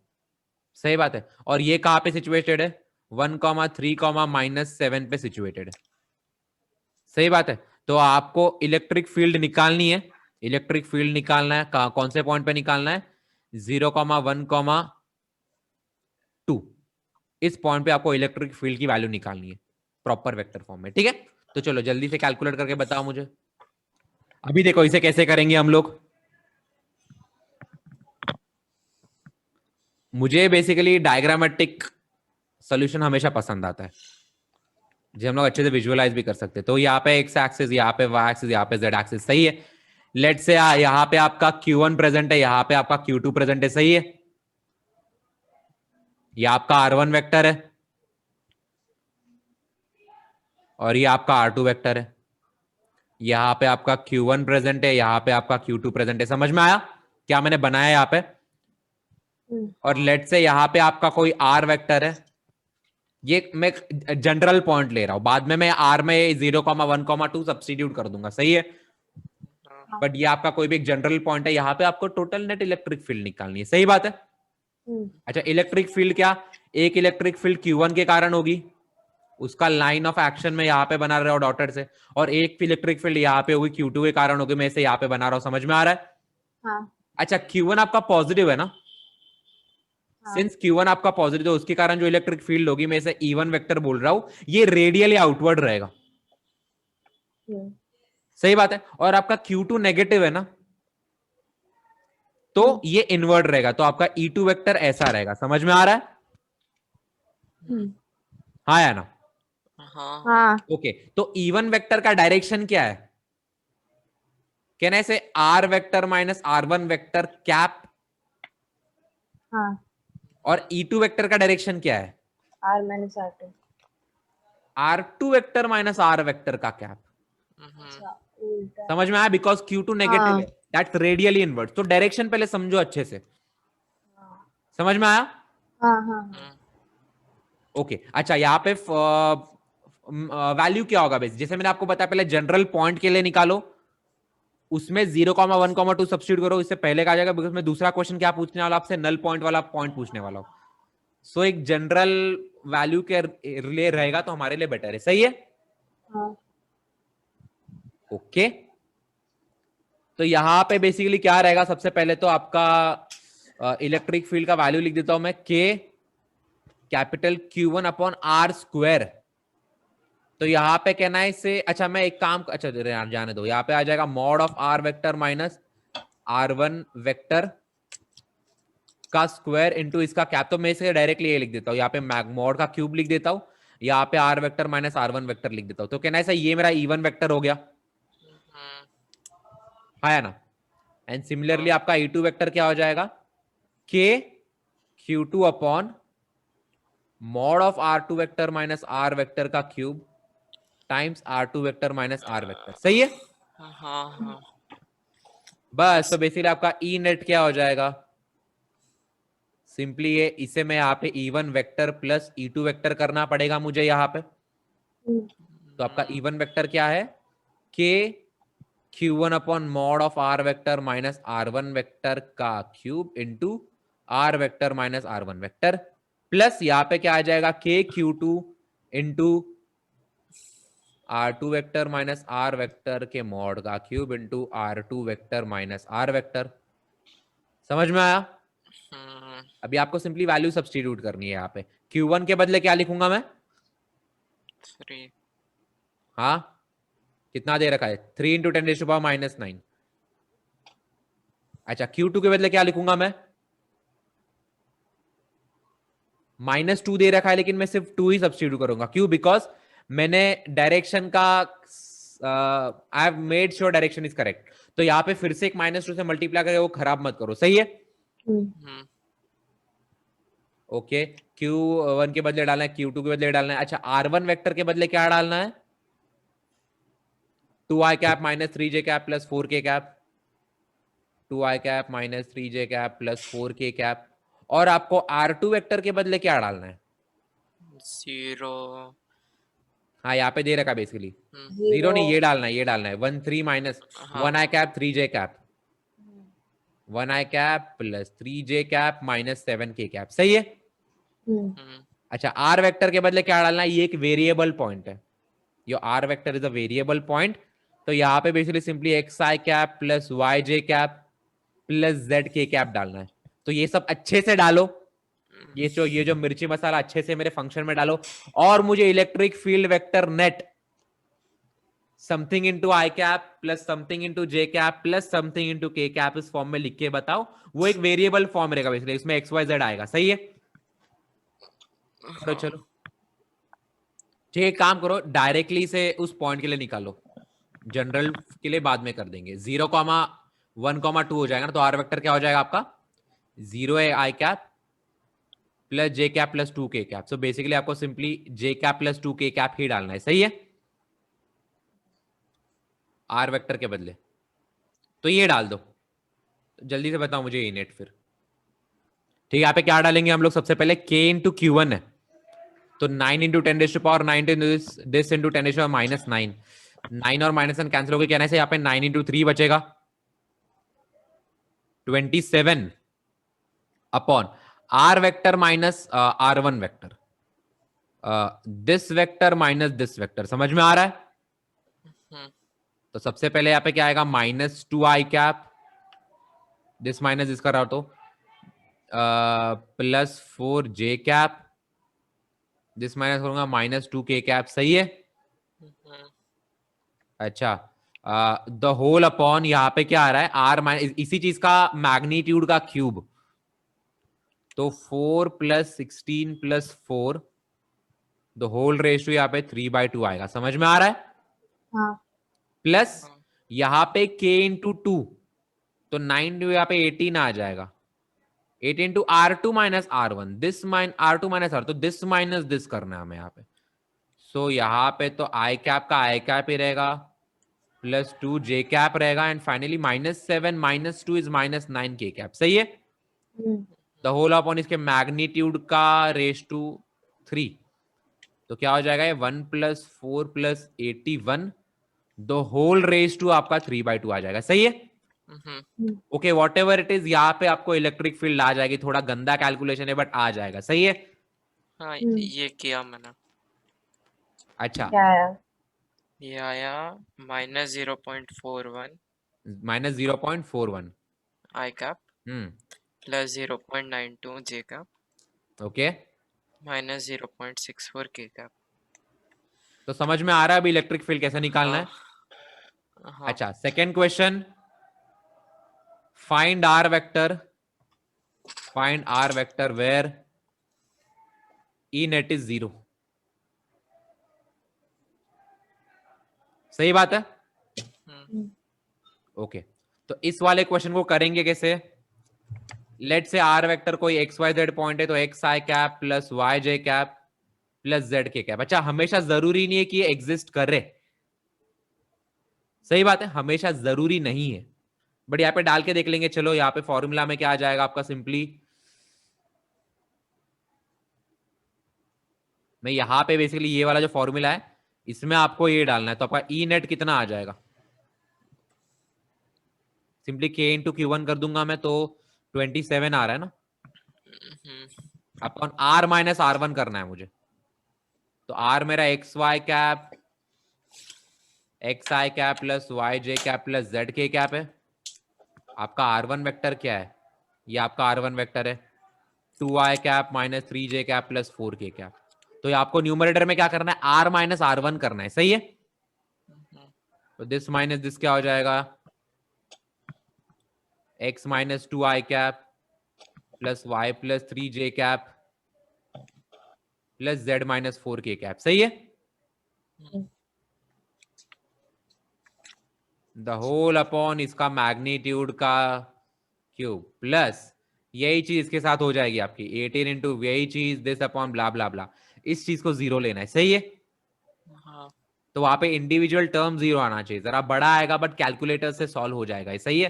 सही बात है। और ये कहाँ पे सिचुएटेड है? 1,3,-7 पे सिचुएटेड है। सही बात है। तो आपको इलेक्ट्रिक फील्ड निकालनी है। इलेक्ट्रिक फील्ड निकालना है कौन से पॉइंट पे निकालना है? 0,1,2 इस पॉइंट पे आपको इलेक्ट्रिक फील्ड की वैल्यू निकालनी है प्रॉपर वेक्टर फॉर्म में। ठीक है। तो चलो जल्दी से कैलकुलेट करके बताओ मुझे। अभी देखो इसे कैसे करेंगे हम लोग। मुझे बेसिकली डायग्रामेटिक सॉल्यूशन हमेशा पसंद आता है, जो हम लोग अच्छे से विजुअलाइज भी कर सकते हैं। तो यहाँ पे एक्स एक्सिस, यहाँ पे वाई एक्सिस, यहाँ पे जेड एक्सिस। सही है। लेट से यहाँ पे आपका Q1 प्रेजेंट है, यहाँ पे आपका Q2 प्रेजेंट है। सही है। ये आपका R1 वेक्टर है और ये आपका R2 वेक्टर है। यहाँ पे आपका Q1 प्रेजेंट है, यहाँ पे आपका Q2 प्रेजेंट है। समझ में आया क्या मैंने बनाया यहाँ पे? और लेट से यहाँ पे आपका कोई R वेक्टर है। ये मैं जनरल पॉइंट ले रहा हूं, बाद में मैं R में 0,1,2 सब्स्टिट्यूट कर दूंगा। सही है। बट ये आपका कोई भी एक जनरल पॉइंट है। यहाँ पे आपको टोटल नेट इलेक्ट्रिक फील्ड निकालनी है। सही बात है। अच्छा, इलेक्ट्रिक फील्ड क्या? एक इलेक्ट्रिक फील्ड Q1 के कारण होगी उसका लाइन ऑफ एक्शन में यहाँ पे बना रहा हूँ डॉटेड से, और एक इलेक्ट्रिक फील्ड यहाँ पे होगी Q2 के कारण होगी, मैं इसे यहाँ पे बना रहा हूँ, समझ में आ रहा है? हाँ अच्छा, Q1 आपका पॉजिटिव है ना? हाँ सिंस Q1 आपका पॉजिटिव है, उसके कारण जो इलेक्ट्रिक फील्ड होगी, मैं इसे E1 वेक्टर बोल रहा हूं, ये रेडियली आउटवर्ड रहेगा। हम्म सही बात है। और आपका Q2 नेगेटिव है ना, तो ये इनवर्ट रहेगा, तो आपका E2 वेक्टर ऐसा रहेगा, समझ में आ रहा है? हम्म हाँ या ना? हाँ हाँ ओके, तो E1 वेक्टर का डायरेक्शन क्या है? कैन आई से R vector minus R1 vector cap, हाँ और E2 वेक्टर का डायरेक्शन क्या है? R minus R2। R2 vector minus R vector का कैप। अच्छा उल्टा। समझ में आया? बिकॉज Q2 नेगेटिव हाँ है, दैट्स रेडियली इनवर्ट। तो डायरेक्शन पहले समझो अच्छे से, हाँ समझ में आया? हाँ हाँ ओके अच्छा, यहाँ पे वैल्यू क्या होगा बेस, जैसे मैंने आपको बताया पहले जनरल पॉइंट के लिए निकालो, उसमें 0,1,2 सब्स्टिट्यूट करो, इससे पहले का आ जाएगा, बिकॉज मैं दूसरा क्वेश्चन क्या पूछने वाला आपसे, नल पॉइंट वाला पॉइंट पूछने वाला हूं। सो एक जनरल वैल्यू के लिए रहेगा तो हमारे लिए बेटर है, सही है? हाँ ओके तो यहां पे बेसिकली क्या रहेगा, सबसे पहले तो आपका इलेक्ट्रिक फील्ड का वैल्यू लिख देता हूं मैं, के capital Q1 upon R square. तो यहां पे कहना है इसे, अच्छा मैं एक काम, अच्छा जाने दो, यहां पे आ जाएगा mod of R vector minus R1 vector का स्क्वायर इनटू इसका कैप। तो मैं इसे डायरेक्टली ये लिख देता हूं, यहाँ पे मॉड का क्यूब लिख देता हूं, यहाँ पे R vector minus R1 vector लिख देता हूं। तो कहना है ये मेरा E1 वेक्टर हो गया, हाँ या ना? एंड सिमिलरली आपका E2 वेक्टर क्या हो जाएगा, K Q2 upon mod of R2 vector minus R vector का cube times R2 vector minus R vector. सही है? हाँ हाँ बस तो बेसिकली आपका ई नेट क्या हो जाएगा, सिंपली ये, इसे मैं यहाँ पे E1 vector plus E2 vector करना पड़ेगा मुझे यहाँ पे। तो आपका E1 वेक्टर क्या है, K Q1 upon mod of R vector minus R1 vector का cube into R vector minus R1 vector, plus यहाँ पे क्या आ जाएगा, K Q2 into R2 vector minus R vector के मॉड का cube into R2 vector minus R vector. समझ में आया? अभी आपको सिंपली वैल्यू सब्स्टिट्यूट करनी है यहाँ पे। Q1 के बदले क्या लिखूंगा मैं? 3 हाँ, कितना दे रखा है, 3 इंटू 10⁻⁹। अच्छा, Q2 के बदले क्या लिखूंगा मैं? -2 दे रखा है, लेकिन मैं सिर्फ 2 ही सब्स्टिट्यूट करूंगा। क्यों? बिकॉज मैंने डायरेक्शन का I have made sure direction is correct. तो यहाँ पे फिर से एक -2 से मल्टीप्लाई करके वो खराब मत करो, सही है? ओके, Q1 के बदले डालना है, Q2 के बदले डालना है। अच्छा, R1 वेक्टर के बदले क्या डालना है? 2i cap minus 3j cap plus 4k cap, 2i cap minus 3j cap plus 4k cap. और आपको R2 वेक्टर के बदले क्या डालना है? 0 हाँ, यहाँ पे दे रखा बेसिकली, 0 जीरो नहीं, ये डालना है, ये डालना है 1 3 माइनस हाँ 1i cap 3j cap, 1i cap plus 3j cap minus 7k cap. सही है? अच्छा, R वेक्टर के बदले क्या डालना है? ये एक वेरिएबल पॉइंट है, यो R vector is a variable point. तो यहाँ पे basically simply xi cap plus yj cap plus zk cap डालना है। तो ये सब अच्छे से डालो, ये जो मिर्ची मसाला अच्छे से मेरे फंक्शन में डालो, और मुझे electric field vector net something into I cap plus something into J cap plus something into K cap इस फॉर्म में लिख के बताओ। वो एक वेरिएबल फॉर्म रहेगा बेसिकली, इसमें एक्स वाई जेड आएगा। सही है? करो चलो, ठीक है, काम करो, डायरेक्टली से उस पॉइंट के लिए निकालो, जनरल के लिए बाद में कर देंगे। 0,1,2 हो जाएगा ना, तो आर वेक्टर क्या हो जाएगा आपका? 0 है I cap plus J cap plus 2k cap. So basically आपको simply J cap plus 2k cap ही डालना है। सही है? आर वेक्टर के बदले तो ये डाल दो। जल्दी से बताओ मुझे ये नेट फिर। ठीक है, यहाँ पे क्या डालेंगे हम लोग? सबसे पहले k इंटू Q1 है, तो 9 इंटू 10⁻⁹ दिस इंटू 10⁻⁹ 9 और -1 कैंसिल हो गए, कहने से यहाँ पे 9 इंटू 3 बचेगा 27 upon R vector minus R1 vector. This vector minus this vector, समझ में आ रहा है? हम्म, तो सबसे पहले यहाँ पे क्या आएगा, -2i cap, this minus this कर रहा हो तो +4j कैप, दिस माइनस करूंगा -2k कैप, सही है? हम्म, अच्छा, द होल अपॉन यहाँ पे क्या आ रहा है, आर माइनस इसी चीज का मैग्नीट्यूड का क्यूब, तो 4 + 16 + 4 द होल रेस टू यहाँ पे 3/2 आएगा, समझ में आ रहा है? हाँ प्लस हाँ, यहाँ पे k × 2, तो 9 यहाँ पे 18 आ जाएगा, 8 × R2 - R1, this mine R2 - R, तो दिस माइनस दिस करना है हमें यहाँ पे। सो यहाँ पे तो आई कैप का आई कैप ही रहेगा, +2j कैप रहेगा, and finally -7 - 2 is -9k cap, सही है? हम्म, द होल अपॉन इसके मैग्नीट्यूड का रेस टू 3, तो क्या हो जाएगा ये 1 + 4 + 81 द होल रेस टू आपका 3/2 आ जाएगा, सही है? Hmm, okay, whatever it is, यहाँ पे आपको इलेक्ट्रिक फील्ड आ जाएगी, थोड़ा गंदा कैलकुलेशन है बट आ जाएगा, सही है? हाँ, हम्म, ये किया मैंने। अच्छा, क्या आया? ये आया -0.41 -0.41, आई कैप प्लस 0.92 जे कैप ओके, -0.64 के कैप। तो समझ में आ रहा है अभी इलेक्ट्रिक फील्ड कैसे निकालना हाँ, है? हाँ, अच्छा, second question, find r vector where E net is 0, सही बात है? हम्म, ओके, तो इस वाले क्वेश्चन को करेंगे कैसे? लेट से आर वेक्टर कोई एक्स वाई जेड पॉइंट है, तो x i cap plus y j cap plus z k cap. अच्छा, हमेशा जरूरी नहीं है कि ये एग्जिस्ट करे, सही बात है, हमेशा जरूरी नहीं है, बट यहाँ पे डाल के देख लेंगे। चलो, यहाँ पे फॉर्मूला में क्या आ जाएगा आपका, सिंपली मैं यहाँ पे बेसिकली ये वाला जो फॉर्मूला है इसमें आपको ये डालना है, तो आपका ई नेट कितना आ जाएगा, सिंपली k × Q1 कर दूंगा मैं, तो 27 आ रहा है ना। अपन r - R1 करना है मुझे, तो r मेरा x Y cap x i cap plus y j cap plus z k cap है। आपका R1 वेक्टर क्या है, ये आपका R1 वेक्टर है 2i cap -3j cap plus 4k cap. तो ये आपको न्यूमरेटर में क्या करना है, r - R1 करना है, सही है? तो दिस माइनस दिस क्या हो जाएगा, x - 2i cap plus y plus 3j cap plus z - 4k cap, सही है? द होल अपॉन इसका मैग्नीट्यूड का क्यूब प्लस यही चीज इसके साथ हो जाएगी आपकी 18 × यही चीज दिस अपॉन ब्ला ब्ला ब्ला, इस चीज को 0 लेना है, सही है? हाँ, तो वहां पे इंडिविजुअल टर्म 0 आना चाहिए, जरा बड़ा आएगा बट कैलकुलेटर से सॉल्व हो जाएगा, ये सही है?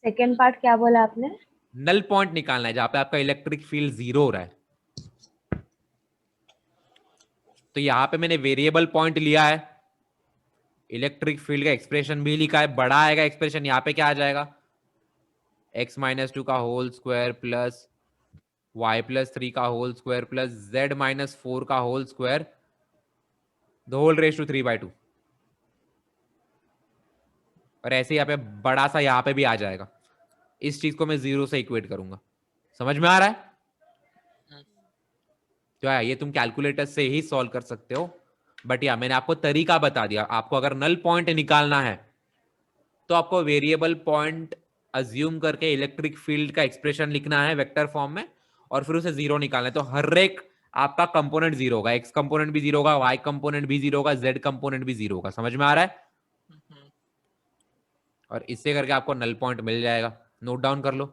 सेकेंड पार्ट क्या बोला आपने? नल पॉइंट निकालना है जहां पे आपका इलेक्ट्रिक फील्ड 0 हो रहा है। तो यहां पे मैंने वेरिएबल पॉइंट लिया है, इलेक्ट्रिक फील्ड का एक्सप्रेशन भी लिखा है, बड़ा आएगा एक्सप्रेशन, यहाँ पे क्या आ जाएगा, x - 2 का होल स्क्वायर प्लस y + 3 का होल स्क्वायर प्लस z - 4 का whole square the whole raise to 3/2। और ऐसे यहाँ पे बड़ा सा यहाँ पे भी आ जाएगा, इस चीज को मैं 0 से इक्वेट करूंगा, समझ में आ रहा है? जो है ये तुम कैलकुलेटर से ही सॉल्व कर सकते हो, बट या मैंने आपको तरीका बता दिया। आपको अगर नल पॉइंट निकालना है तो आपको वेरिएबल पॉइंट अज्यूम करके इलेक्ट्रिक फील्ड का एक्सप्रेशन लिखना है वेक्टर फॉर्म में, और फिर उसे 0 निकालना है। तो हर एक आपका कंपोनेंट 0 होगा, एक्स कंपोनेंट भी 0 होगा, वाई कंपोनेंट भी 0 होगा, जेड कंपोनेंट भी 0 होगा, समझ में आ रहा है? और इससे करके आपको नल पॉइंट मिल जाएगा, नोट डाउन कर लो।